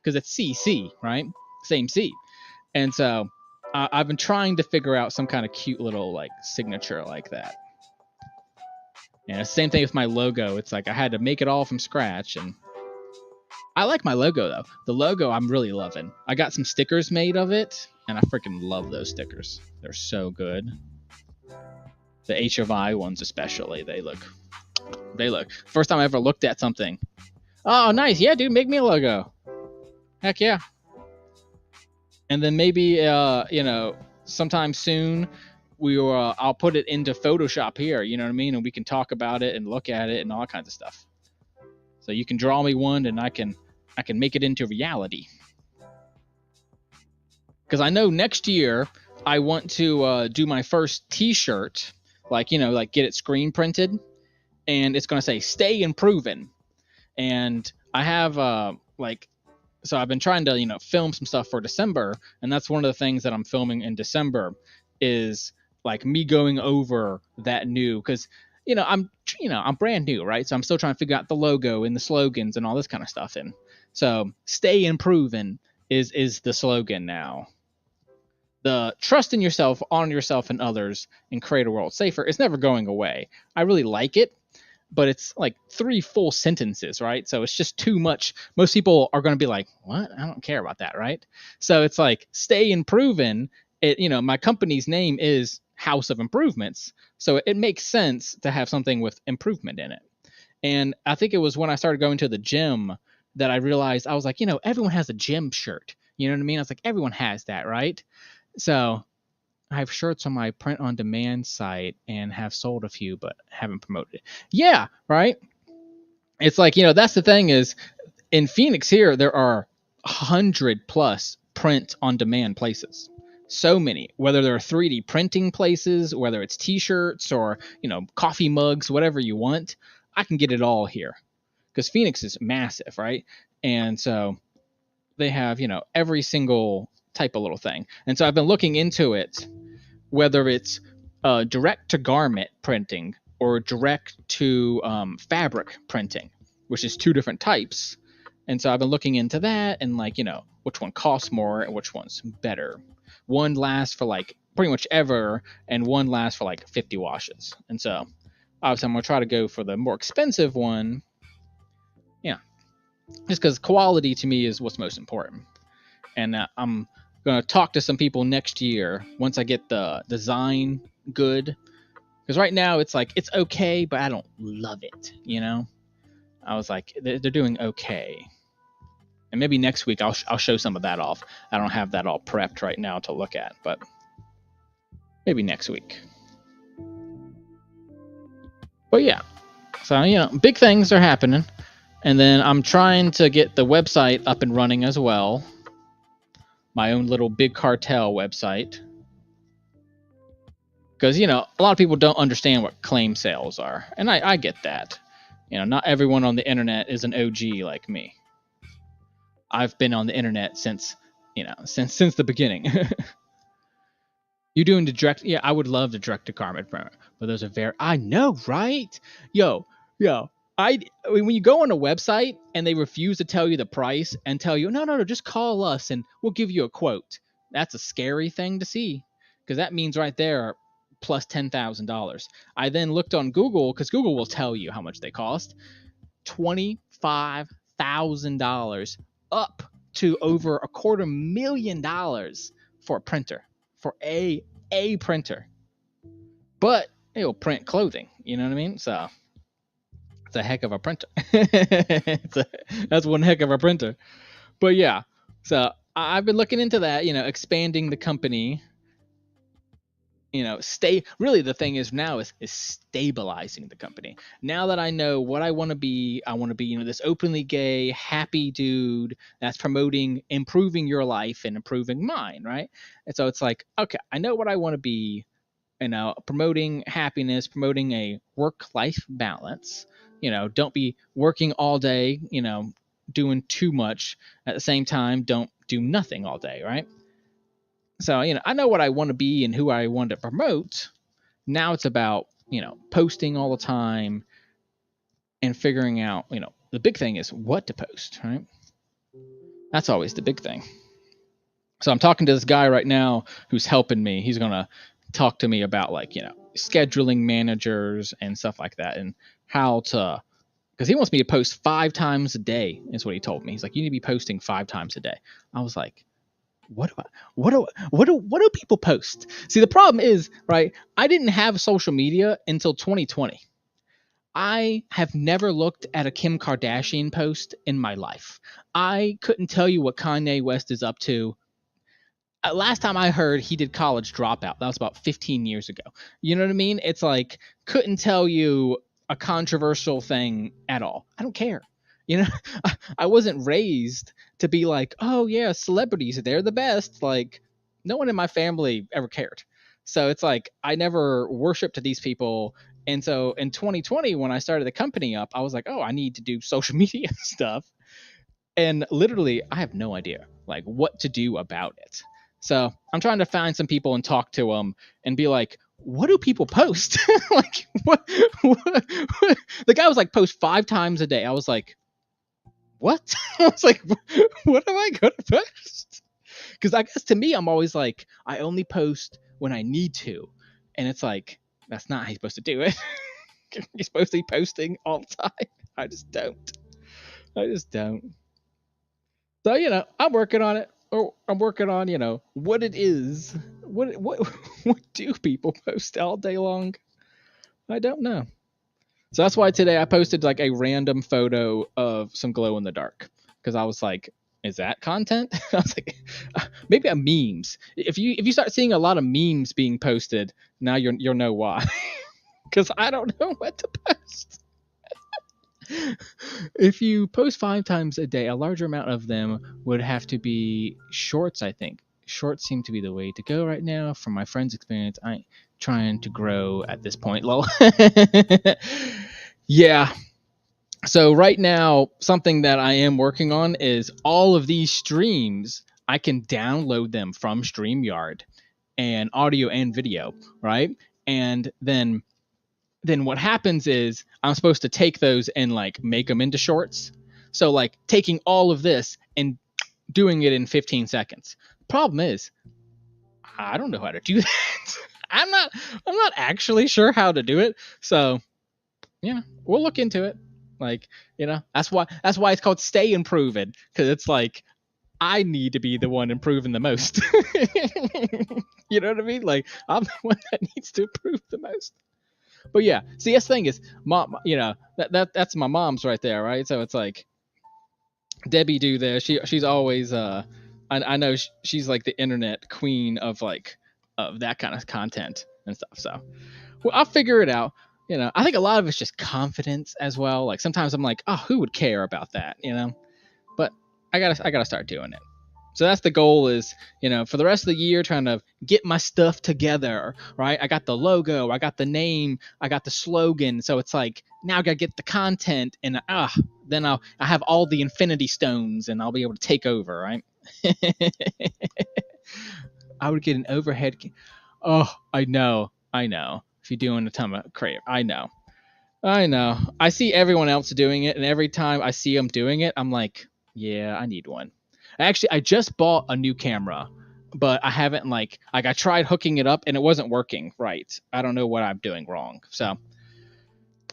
because it's CC, right? Same C. And so I've been trying to figure out some kind of cute little like signature like that. And same thing with my logo. It's like I had to make it all from scratch, and I like my logo though. The logo I'm really loving. I got some stickers made of it, and I freaking love those stickers. They're so good. The H of I ones especially. They look. First time I ever looked at something. Oh, nice. Yeah, dude, make me a logo. Heck yeah. And then maybe sometime soon I'll put it into Photoshop here, you know what I mean? And we can talk about it and look at it and all kinds of stuff. So you can draw me one, and I can make it into reality. Because I know next year I want to do my first T-shirt, like get it screen printed, and it's going to say "Stay Improving." And I have so I've been trying to film some stuff for December, and that's one of the things that I'm filming in December is like me going over that new, because I'm brand new, right? So I'm still trying to figure out the logo and the slogans and all this kind of stuff. And so "Stay Improving" is the slogan now. The trust in yourself, honor yourself and others, and create a world safer is never going away. I really like it, but it's like 3 full sentences, right? So it's just too much. Most people are going to be like, what? I don't care about that, right? So it's like "Stay Improving." My company's name is House of Improvements, so it makes sense to have something with improvement in it. And I think it was when I started going to the gym that I realized, I was like, everyone has a gym shirt. You know what I mean? I was like, everyone has that, right? So I have shirts on my print on demand site and have sold a few, but haven't promoted it. Yeah, right? It's like, that's the thing is, in Phoenix here, there are 100 plus print on demand places. So many, whether they're 3D printing places, whether it's T-shirts or, coffee mugs, whatever you want, I can get it all here. Because Phoenix is massive, right? And so they have, every single type of little thing. And so I've been looking into it, whether it's direct to garment printing or direct to fabric printing, which is 2 different types. And so I've been looking into that and which one costs more and which one's better. One lasts for like pretty much ever, and one lasts for like 50 washes. And so obviously I'm going to try to go for the more expensive one. Yeah. Just because quality to me is what's most important. And I'm going to talk to some people next year once I get the design good. Because right now it's like, it's okay, but I don't love it, I was like, they're doing okay. And maybe next week I'll show some of that off. I don't have that all prepped right now to look at, but maybe next week. But yeah, so big things are happening. And then I'm trying to get the website up and running as well. My own little Big Cartel website. Because, a lot of people don't understand what claim sales are. And I get that. Not everyone on the internet is an OG like me. I've been on the internet since the beginning. You doing the direct? Yeah, I would love the direct to garment, but those are I know, right? Yo. When you go on a website and they refuse to tell you the price and tell you, no, just call us and we'll give you a quote. That's a scary thing to see, because that means right there plus $10,000. I then looked on Google, because Google will tell you how much they cost. $25,000 up to over $250,000 for a printer, for a printer. But it'll print clothing, you know what I mean? So it's a heck of a printer. That's one heck of a printer. But yeah, so I've been looking into that, expanding the company. Really the thing is now is stabilizing the company. Now that I know what I want to be, this openly gay, happy dude that's promoting improving your life and improving mine, right? And so it's like, okay, I know what I want to be, promoting happiness, promoting a work-life balance. Don't be working all day, doing too much at the same time. Don't do nothing all day, right? So, I know what I want to be and who I want to promote. Now it's about, posting all the time and figuring out, the big thing is what to post, right? That's always the big thing. So I'm talking to this guy right now who's helping me. He's going to talk to me about scheduling managers and stuff like that, and how to, because he wants me to post 5 times a day is what he told me. He's like, you need to be posting 5 times a day. I was like, what do people post? See, the problem is, right, I didn't have social media until 2020. I have never looked at a Kim Kardashian post in my life. I couldn't tell you what Kanye West is up to. Last time I heard, he did College Dropout. That was about 15 years ago. You know what I mean? It's like, couldn't tell you a controversial thing at all. I don't care. I wasn't raised to be like, oh yeah, celebrities, they're the best. Like, no one in my family ever cared. So it's like, I never worshiped these people. And so in 2020, when I started the company up, I was like, oh, I need to do social media stuff. And literally, I have no idea like what to do about it. So I'm trying to find some people and talk to them and be like, what do people post? Like, what? The guy was like, post 5 times a day. I was like, what? I was like, what am I going to post? Because I guess to me, I'm always like, I only post when I need to. And it's like, that's not how you're supposed to do it. You're supposed to be posting all the time. I just don't. So, I'm working on it. Or I'm working on, what it is. What do people post all day long? I don't know. So that's why today I posted like a random photo of some glow in the dark, because I was like, is that content? I was like, maybe a memes. If you start seeing a lot of memes being posted, now you'll know why. Because I don't know what to post. If you post 5 times a day, a larger amount of them would have to be shorts, I think. Shorts seem to be the way to go right now. From my friend's experience, I'm trying to grow at this point. Lol. Yeah. So right now, something that I am working on is all of these streams, I can download them from StreamYard, and audio and video, right? And then what happens is I'm supposed to take those and like make them into shorts. So like taking all of this and doing it in 15 seconds. Problem is, I don't know how to do that. I'm not actually sure how to do it. So, we'll look into it. Like, that's why it's called Stay Improving, because it's like, I need to be the one improving the most. You know what I mean? Like, I'm the one that needs to improve the most. But yeah, see, that's the thing is, mom, that's my mom's right there, right? So it's like, Debbie do there. She's always I know she's like the internet queen of like of that kind of content and stuff. So, well, I'll figure it out. I think a lot of it's just confidence as well. Like sometimes I'm like, oh, who would care about that? But I gotta start doing it. So that's the goal is, for the rest of the year, trying to get my stuff together, right? I got the logo, I got the name, I got the slogan. So it's like, now I got to get the content, and then I have all the infinity stones and I'll be able to take over, right? I would get an overhead. Oh, I know. If you're doing a ton of crave, I know. I see everyone else doing it, and every time I see them doing it, I'm like, yeah, I need one. Actually, I just bought a new camera but I haven't like I tried hooking it up and it wasn't working right. I don't know what I'm doing wrong. So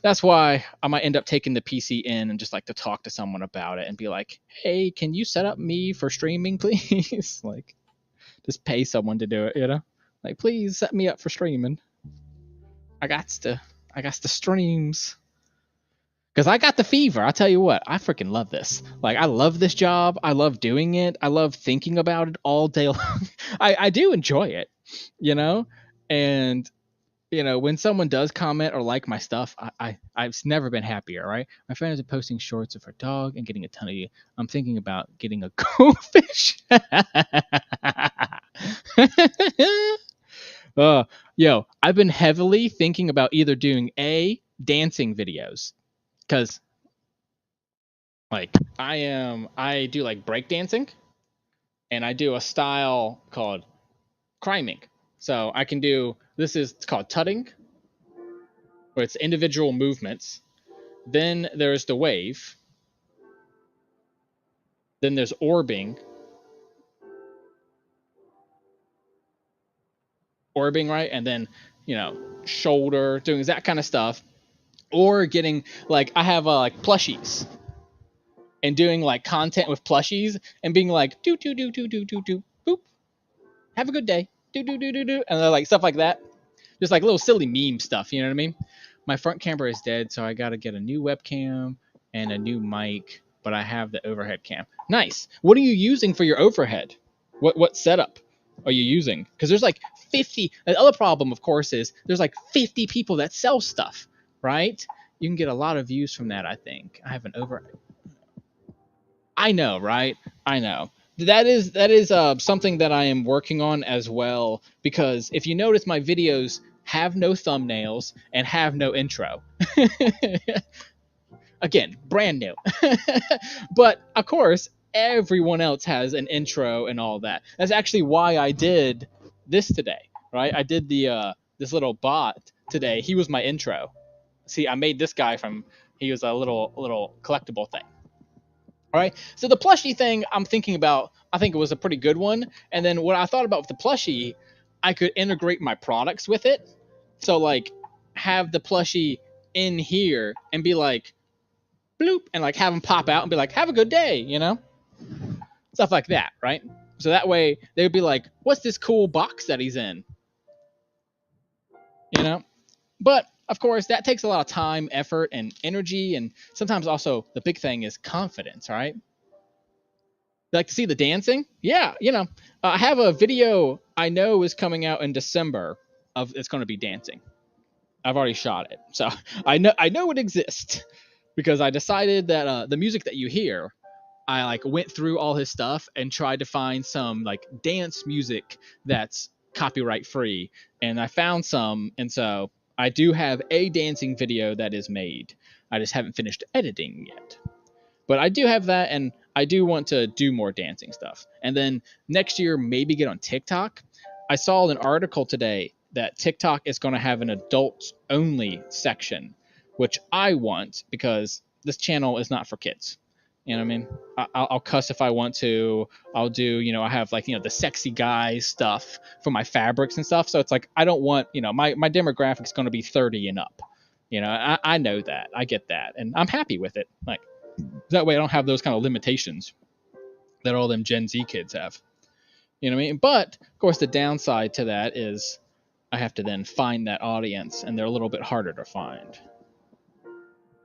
that's why I might end up taking the PC in and just like to talk to someone about it and be like, "Hey, can you set up me for streaming, please?" Like, just pay someone to do it, you know? Like, please set me up for streaming. I got the streams. Because I got the fever. I'll tell you what, I freaking love this. Like, I love this job. I love doing it. I love thinking about it all day long. I do enjoy it, you know? And, you know, when someone does comment or like my stuff, I've never been happier, right? My friend is posting shorts of her dog and getting a ton of you. I'm thinking about getting a goldfish. uh, yo, I've been heavily thinking about either doing dancing videos because like I do like breakdancing and I do a style called criming. So I can do it's called tutting, where it's individual movements. Then there's the wave. Then there's orbing, right? And then, you know, shoulder, doing that kind of stuff. Or getting like I have like plushies and doing like content with plushies and being like do boop, have a good day, do, and they're like stuff like that, just like little silly meme stuff. You know what I mean? My front camera is dead, so I got to get a new webcam and a new mic. But I have the overhead cam. Nice. What are you using for your overhead? What setup are you using? Because there's like 50. The other problem, of course, is there's like 50 people that sell stuff, right? You can get a lot of views from that. I think I have an over. I know, right? I know. That is something that I am working on as well, because if you notice, my videos have no thumbnails and have no intro. Again, brand new. But of course, everyone else has an intro and all that. That's actually why I did this today, right? I did the this little bot today. He was my intro. See, I made this guy from. He was a little collectible thing. All right. So the plushie thing I'm thinking about, I think it was a pretty good one. And then what I thought about with the plushie, I could integrate my products with it. So like have the plushie in here and be like bloop and like have them pop out and be like, have a good day, you know? Stuff like that, right? So that way they would be like, what's this cool box that he's in? You know? But of course, that takes a lot of time, effort, and energy. And sometimes also the big thing is confidence, right? Like to see the dancing? Yeah, you know, I have a video I know is coming out in December of it's going to be dancing. I've already shot it, so I know it exists because I decided that the music that you hear, I like went through all his stuff and tried to find some like dance music that's copyright free, and I found some, and so I do have a dancing video that is made. I just haven't finished editing yet. But I do have that, and I do want to do more dancing stuff. And then next year, maybe get on TikTok. I saw an article today that TikTok is going to have an adults only section, which I want because this channel is not for kids. You know what I mean? I'll cuss if I want to. I'll do, you know, I have like, you know, the sexy guy stuff for my fabrics and stuff. So it's like, I don't want, you know, my demographic is going to be 30 and up. You know, I know that. I get that. And I'm happy with it. Like, that way I don't have those kind of limitations that all them Gen Z kids have. You know what I mean? But of course, the downside to that is I have to then find that audience, and they're a little bit harder to find.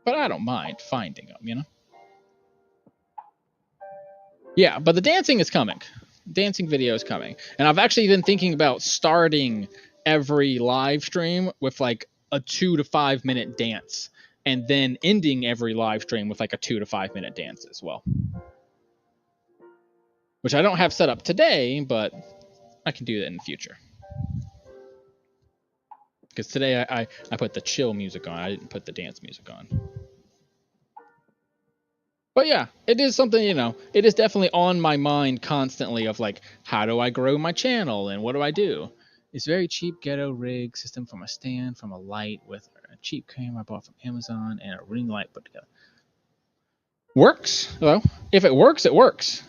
But I don't mind finding them, you know? Yeah, but the dancing is coming. Dancing video is coming. And I've actually been thinking about starting every live stream with like a 2 to 5 minute dance, and then ending every live stream with like a 2 to 5 minute dance as well. Which I don't have set up today, but I can do that in the future. Because today I put the chill music on. I didn't put the dance music on. But yeah, it is something, you know, it is definitely on my mind constantly of like, how do I grow my channel and what do I do? It's very cheap ghetto rig system from a stand, from a light with a cheap camera I bought from Amazon and a ring light put together. Works, though. If it works, it works.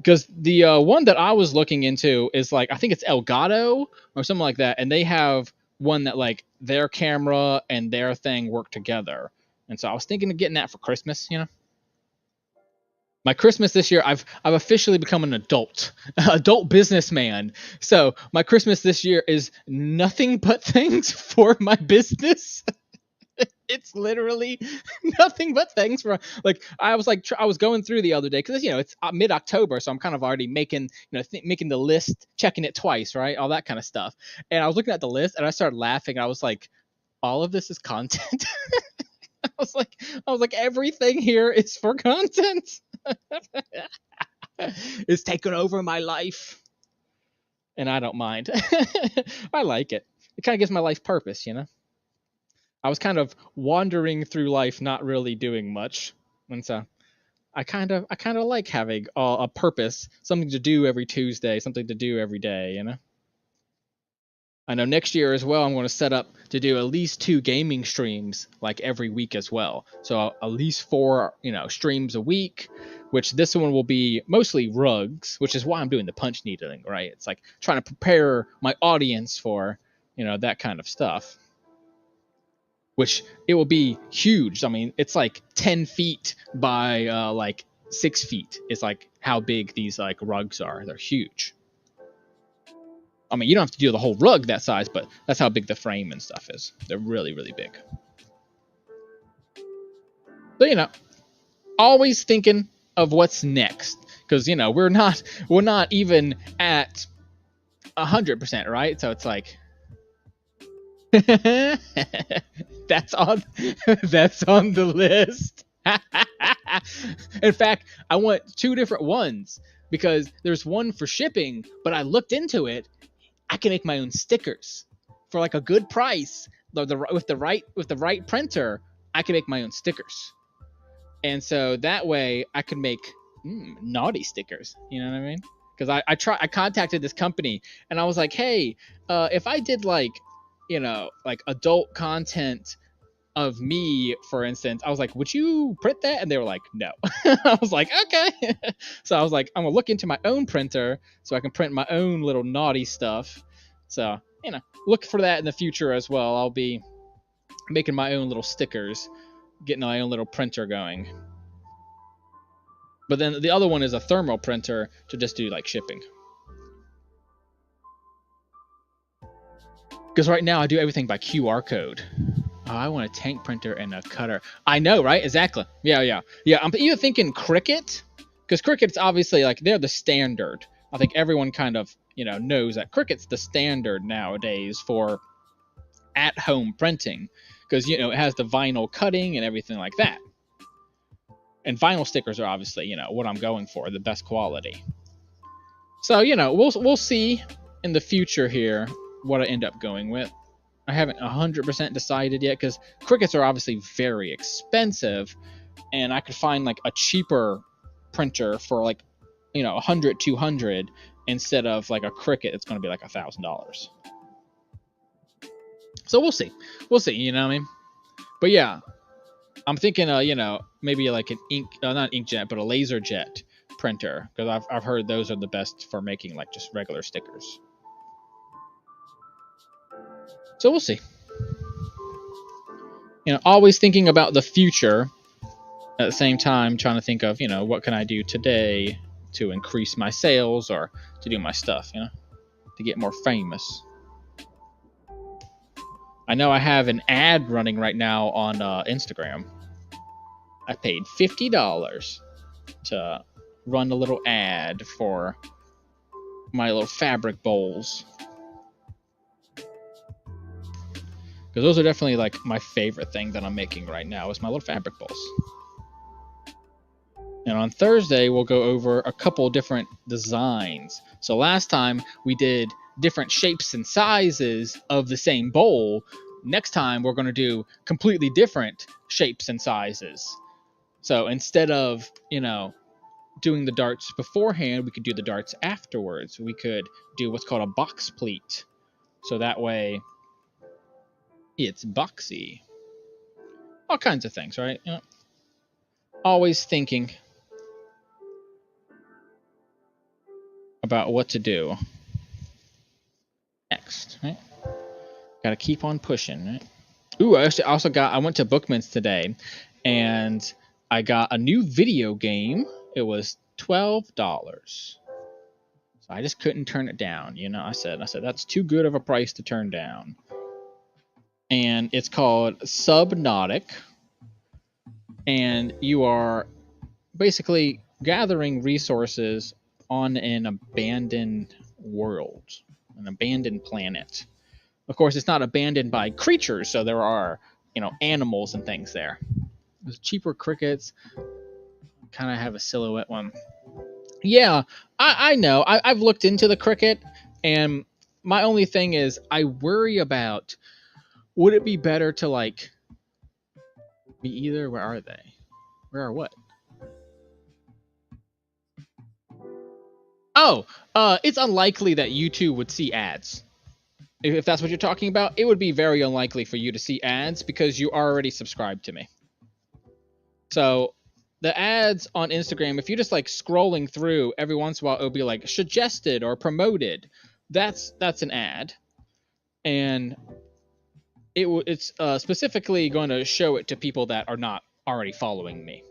Because the one that I was looking into is like, I think it's Elgato or something like that, and they have one that like their camera and their thing work together. And so I was thinking of getting that for Christmas. My Christmas this year, I've officially become an adult businessman. So my Christmas this year is nothing but things for my business. It's literally nothing but things for, like, I was like, I was going through the other day because it's mid-October, so I'm kind of already making making the list, checking it twice, right, all that kind of stuff. And I was looking at the list and I started laughing. And I was like, all of this is content. I was like everything here is for content. It's taken over my life, and I don't mind. I like it. It kind of gives my life purpose. I was kind of wandering through life, not really doing much, and so I kind of like having a purpose, something to do every Tuesday, something to do every day. I know next year as well, I'm going to set up to do at least 2 gaming streams like every week as well. So at least 4, streams a week, which this one will be mostly rugs, which is why I'm doing the punch needling, right? It's like trying to prepare my audience for, that kind of stuff, which it will be huge. I mean, it's like 10 feet by like 6 feet. It's like how big these like rugs are. They're huge. I mean, you don't have to do the whole rug that size, but that's how big the frame and stuff is. They're really, really big. So, always thinking of what's next, because we're not even at 100%, right? So it's like that's on the list. In fact, I want 2 different ones, because there's one for shipping, but I looked into it. I can make my own stickers for like a good price. With the right printer, I can make my own stickers, and so that way I could make naughty stickers. You know what I mean? Because I contacted this company and I was like, hey, if I did like adult content of me, for instance, I was like, would you print that? And they were like, no. I was like, okay. So I was like, I'm gonna look into my own printer so I can print my own little naughty stuff. So look for that in the future as well. I'll be making my own little stickers, getting my own little printer going. But then the other one is a thermal printer to just do like shipping. Because right now I do everything by QR code. Oh, I want a tank printer and a cutter. I know, right? Exactly. Yeah. I'm even thinking Cricut, because Cricut's obviously like they're the standard. I think everyone kind of knows that Cricut's the standard nowadays for at-home printing, because it has the vinyl cutting and everything like that. And vinyl stickers are obviously what I'm going for, the best quality. So we'll see in the future here what I end up going with. I haven't 100% decided yet, because Cricuts are obviously very expensive, and I could find like a cheaper printer for like 100, 200 instead of like a Cricut. It's going to be like $1,000. So we'll see. You know what I mean? But yeah, I'm thinking maybe like an not inkjet, but a LaserJet printer, because I've heard those are the best for making like just regular stickers. So we'll see. Always thinking about the future, at the same time trying to think of what can I do today to increase my sales or to do my stuff, to get more famous. I know I have an ad running right now on Instagram. I paid $50 to run a little ad for my little fabric bowls, because those are definitely like my favorite thing that I'm making right now is my little fabric bowls. And on Thursday, we'll go over a couple different designs. So last time we did different shapes and sizes of the same bowl. Next time, we're going to do completely different shapes and sizes. So instead of, doing the darts beforehand, we could do the darts afterwards. We could do what's called a box pleat. So that way, it's boxy. All kinds of things, right? Always thinking. about what to do next, right? Gotta keep on pushing, right? Ooh, I went to Bookman's today, and I got a new video game. It was $12. So I just couldn't turn it down. I said that's too good of a price to turn down. And it's called Subnautic, and you are basically gathering resources on an abandoned world, an abandoned planet. Of course, it's not abandoned by creatures, so there are, animals and things there. There's cheaper crickets. Kind of have a silhouette one. Yeah, I know. I've looked into the cricket, and my only thing is I worry about, would it be better to be either? Where are they? Where are what? Oh, it's unlikely that you two would see ads. If that's what you're talking about, it would be very unlikely for you to see ads because you already subscribed to me. So the ads on Instagram, if you're just scrolling through, every once in a while it'll be suggested or promoted. That's an ad, and it's specifically going to show it to people that are not already following me.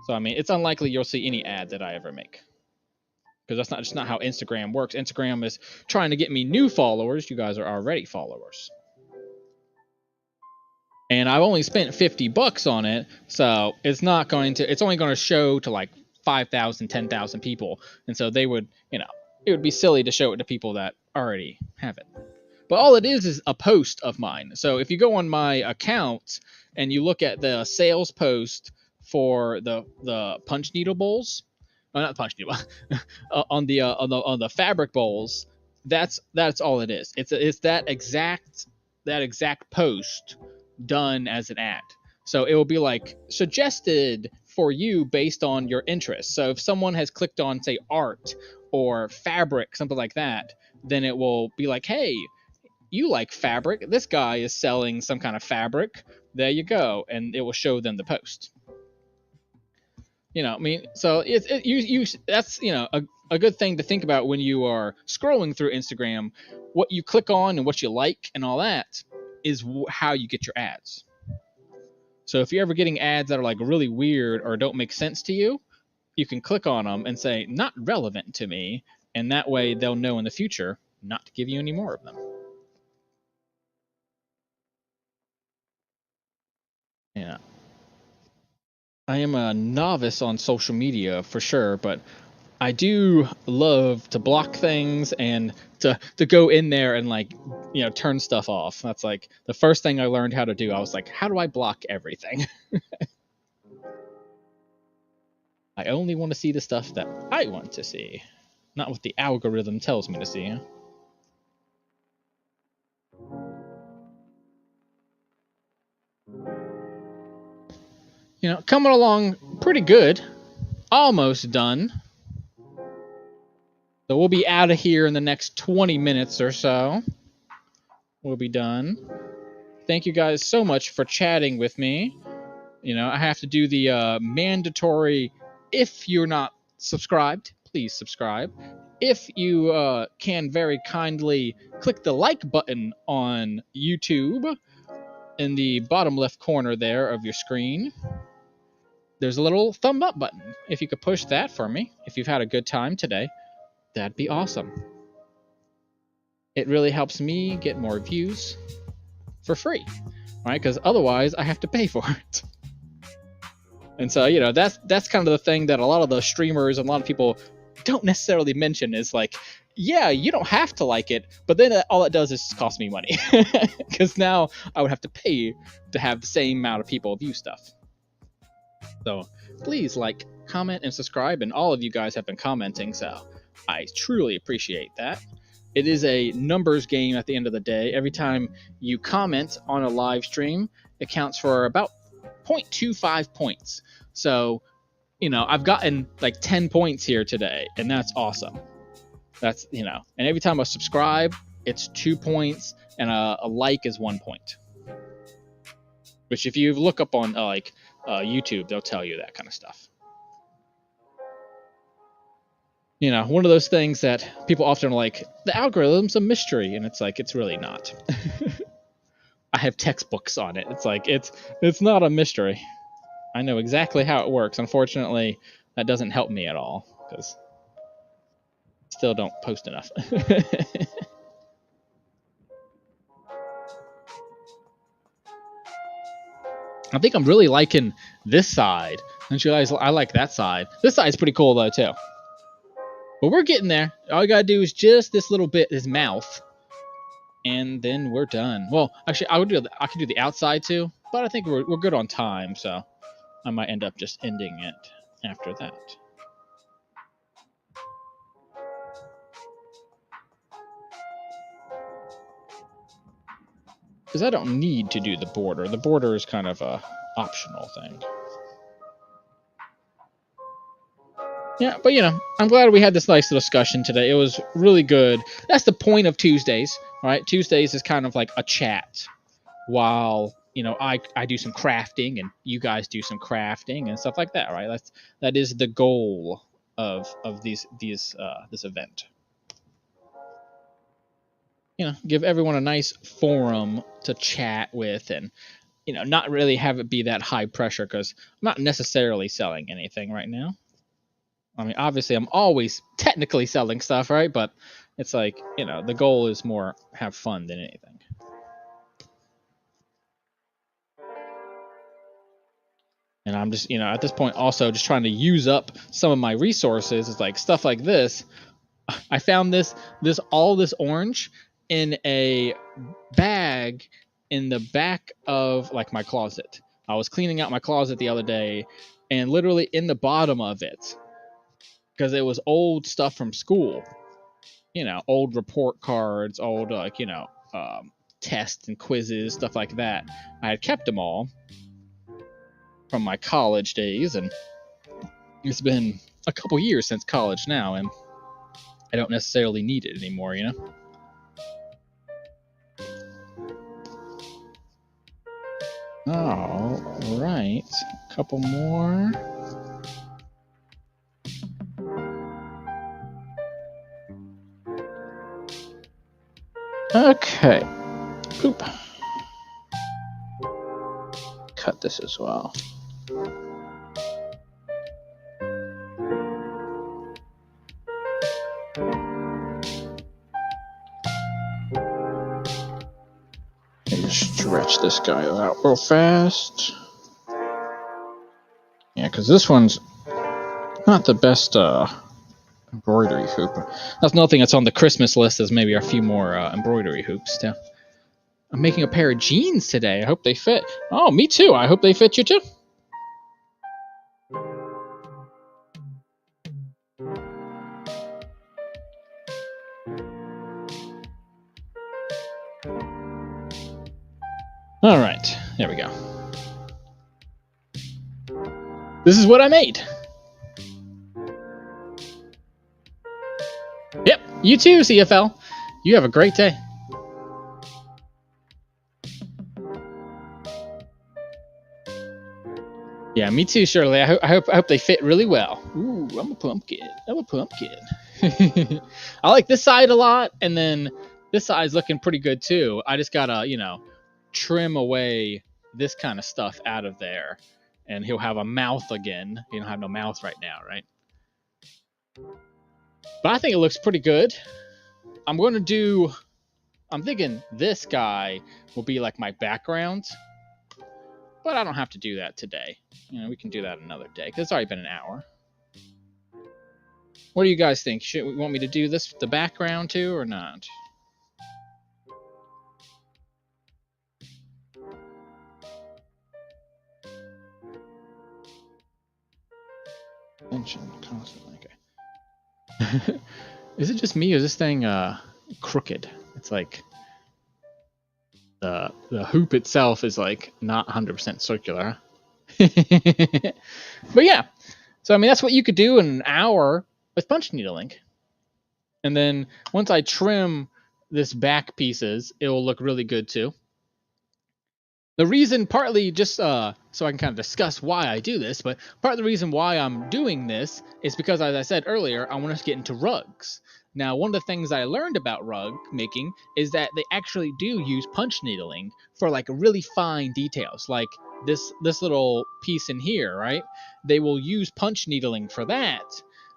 So I mean, it's unlikely you'll see any ad that I ever make, because that's just not how Instagram works. Instagram is trying to get me new followers. You guys are already followers. And I've only spent $50 on it, so it's only going to show to 5,000, 10,000 people. And so they would, it would be silly to show it to people that already have it. But all it is a post of mine. So if you go on my account and you look at the sales post for the punch needle bowls, not punch needle, on the fabric bowls, that's all it is. It's that exact post done as an ad. So it will be suggested for you based on your interests. So if someone has clicked on, say, art or fabric, something like that, then it will be hey, you like fabric, this guy is selling some kind of fabric, there you go, and it will show them the post. So that's a good thing to think about when you are scrolling through Instagram. What you click on and what you like and all that is how you get your ads. So if you're ever getting ads that are really weird or don't make sense to you, you can click on them and say not relevant to me, and that way they'll know in the future not to give you any more of them. Yeah. I am a novice on social media for sure, but I do love to block things and to go in there and turn stuff off. That's the first thing I learned how to do. I was how do I block everything? I only want to see the stuff that I want to see, not what the algorithm tells me to see. Coming along pretty good. Almost done. So we'll be out of here in the next 20 minutes or so. We'll be done. Thank you guys so much for chatting with me. I have to do the mandatory, if you're not subscribed, please subscribe. If you can very kindly click the like button on YouTube in the bottom left corner there of your screen. There's a little thumb up button. If you could push that for me, if you've had a good time today, that'd be awesome. It really helps me get more views for free, right? Because otherwise I have to pay for it. And so, that's kind of the thing that a lot of the streamers and a lot of people don't necessarily mention is yeah, you don't have to like it, but then all it does is cost me money. Because now I would have to pay to have the same amount of people view stuff. So please comment, and subscribe, and all of you guys have been commenting, so I truly appreciate that. It is a numbers game at the end of the day. Every time you comment on a live stream, it counts for about 0.25 points. So, I've gotten 10 points here today, and that's awesome. That's, and every time I subscribe, it's 2 points, and a like is 1 point. Which if you look up on YouTube, they'll tell you that kind of stuff. one of those things that people often are like, the algorithm's a mystery, and it's like, it's really not. I have textbooks on it. It's like, it's not a mystery. I know exactly how it works. Unfortunately, that doesn't help me at all, because I still don't post enough. I think I'm really liking this side. Don't you guys? I like that side. This side's pretty cool, though, too. But we're getting there. All you gotta do is just this little bit, his mouth, and then we're done. Well, actually, I could do the outside too, but I think we're good on time, so I might end up just ending it after that. Because I don't need to do the border. The border is kind of a optional thing. Yeah, but I'm glad we had this nice little discussion today. It was really good. That's the point of Tuesdays, right? Tuesdays is kind of like a chat while I do some crafting and you guys do some crafting and stuff like that, right? That is the goal of this event. Give everyone a nice forum to chat with, and not really have it be that high pressure, because I'm not necessarily selling anything right now. I mean, obviously, I'm always technically selling stuff, right? But it's like, the goal is more have fun than anything. And I'm just, at this point also just trying to use up some of my resources. It's like stuff like this. I found all this orange in a bag in the back of like my closet. I was cleaning out my closet the other day, and literally in the bottom of it, because it was old stuff from school, old report cards, old tests and quizzes, stuff like that. I had kept them all from my college days, and it's been a couple years since college now, and I don't necessarily need it anymore, All right, a couple more. Okay. Oop. Cut this as well. Stretch this guy out real fast. Yeah, because this one's not the best embroidery hoop. That's another thing that's on the Christmas list, is maybe a few more embroidery hoops too. I'm making a pair of jeans today. I hope they fit. Oh, me too. I hope they fit you too. All right, there we go. This is what I made. Yep, you too, CFL. You have a great day. Yeah, me too, Shirley. I hope they fit really well. Ooh, I'm a pumpkin. I like this side a lot, and then this side's looking pretty good too. I just gotta, trim away this kind of stuff out of there, and he'll have a mouth again. He don't have no mouth right now, right? But I think it looks pretty good. I'm thinking this guy will be like my background, but I don't have to do that today. We can do that another day, because it's already been an hour. What do you guys think? Should we want me to do this, the background too, or not? Tension constantly. Okay. Is it just me, or is this thing crooked? It's like the hoop itself is like not 100% circular. But yeah, so I mean, that's what you could do in an hour with punch needling. And then once I trim this back pieces, it will look really good too. The reason, partly just so I can kind of discuss why I do this. But part of the reason why I'm doing this is because, as I said earlier, I want to get into rugs. Now, one of the things I learned about rug making is that they actually do use punch needling for like really fine details, like this little piece in here, right? They will use punch needling for that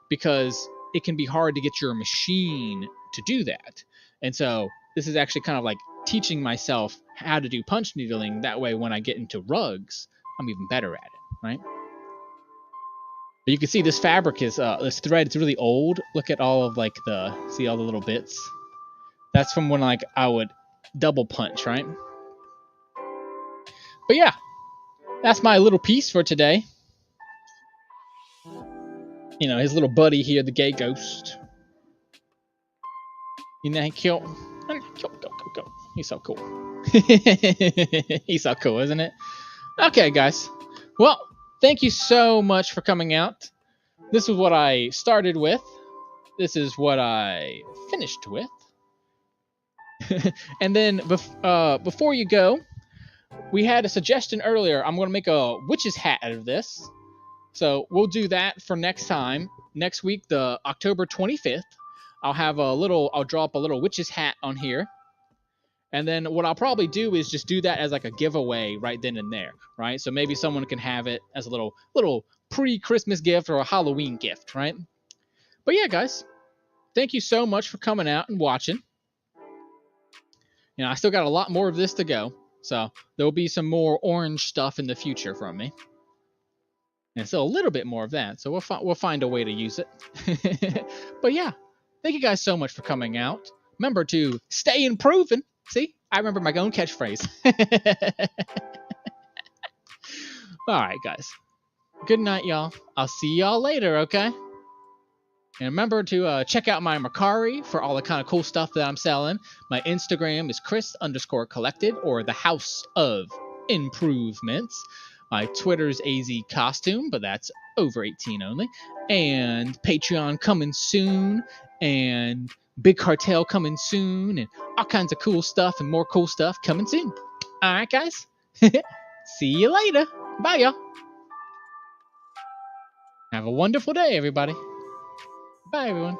because it can be hard to get your machine to do that. And so this is actually kind of like teaching myself how to do punch needling. That way, when I get into rugs, I'm even better at it, right? But you can see this fabric is this thread is really old. Look at all of like see all the little bits. That's from when like I would double punch, right? But yeah, that's my little piece for today. You know, his little buddy here, the gay ghost. You know, cute. Go. He's so cool. He's so cool, isn't it? Okay, guys. Well, thank you so much for coming out. This is what I started with. This is what I finished with. And then before you go, we had a suggestion earlier. I'm going to make a witch's hat out of this. So we'll do that for next time. Next week, the October 25th, I'll draw up a little witch's hat on here. And then what I'll probably do is just do that as like a giveaway right then and there, right? So maybe someone can have it as a little pre-Christmas gift or a Halloween gift, right? But yeah, guys, thank you so much for coming out and watching. You know, I still got a lot more of this to go, so there'll be some more orange stuff in the future from me. And still a little bit more of that, so we'll find a way to use it. But yeah, thank you guys so much for coming out. Remember to stay improving. See, I remember my own catchphrase. All right, guys. Good night, y'all. I'll see y'all later, okay? And remember to check out my Mercari for all the kind of cool stuff that I'm selling. My Instagram is Chris_Collected or the House of Improvements. My Twitter's AZ Costume, but that's over 18 only. And Patreon coming soon. And Big Cartel coming soon. And all kinds of cool stuff and more cool stuff coming soon. All right, guys. See you later. Bye, y'all. Have a wonderful day, everybody. Bye, everyone.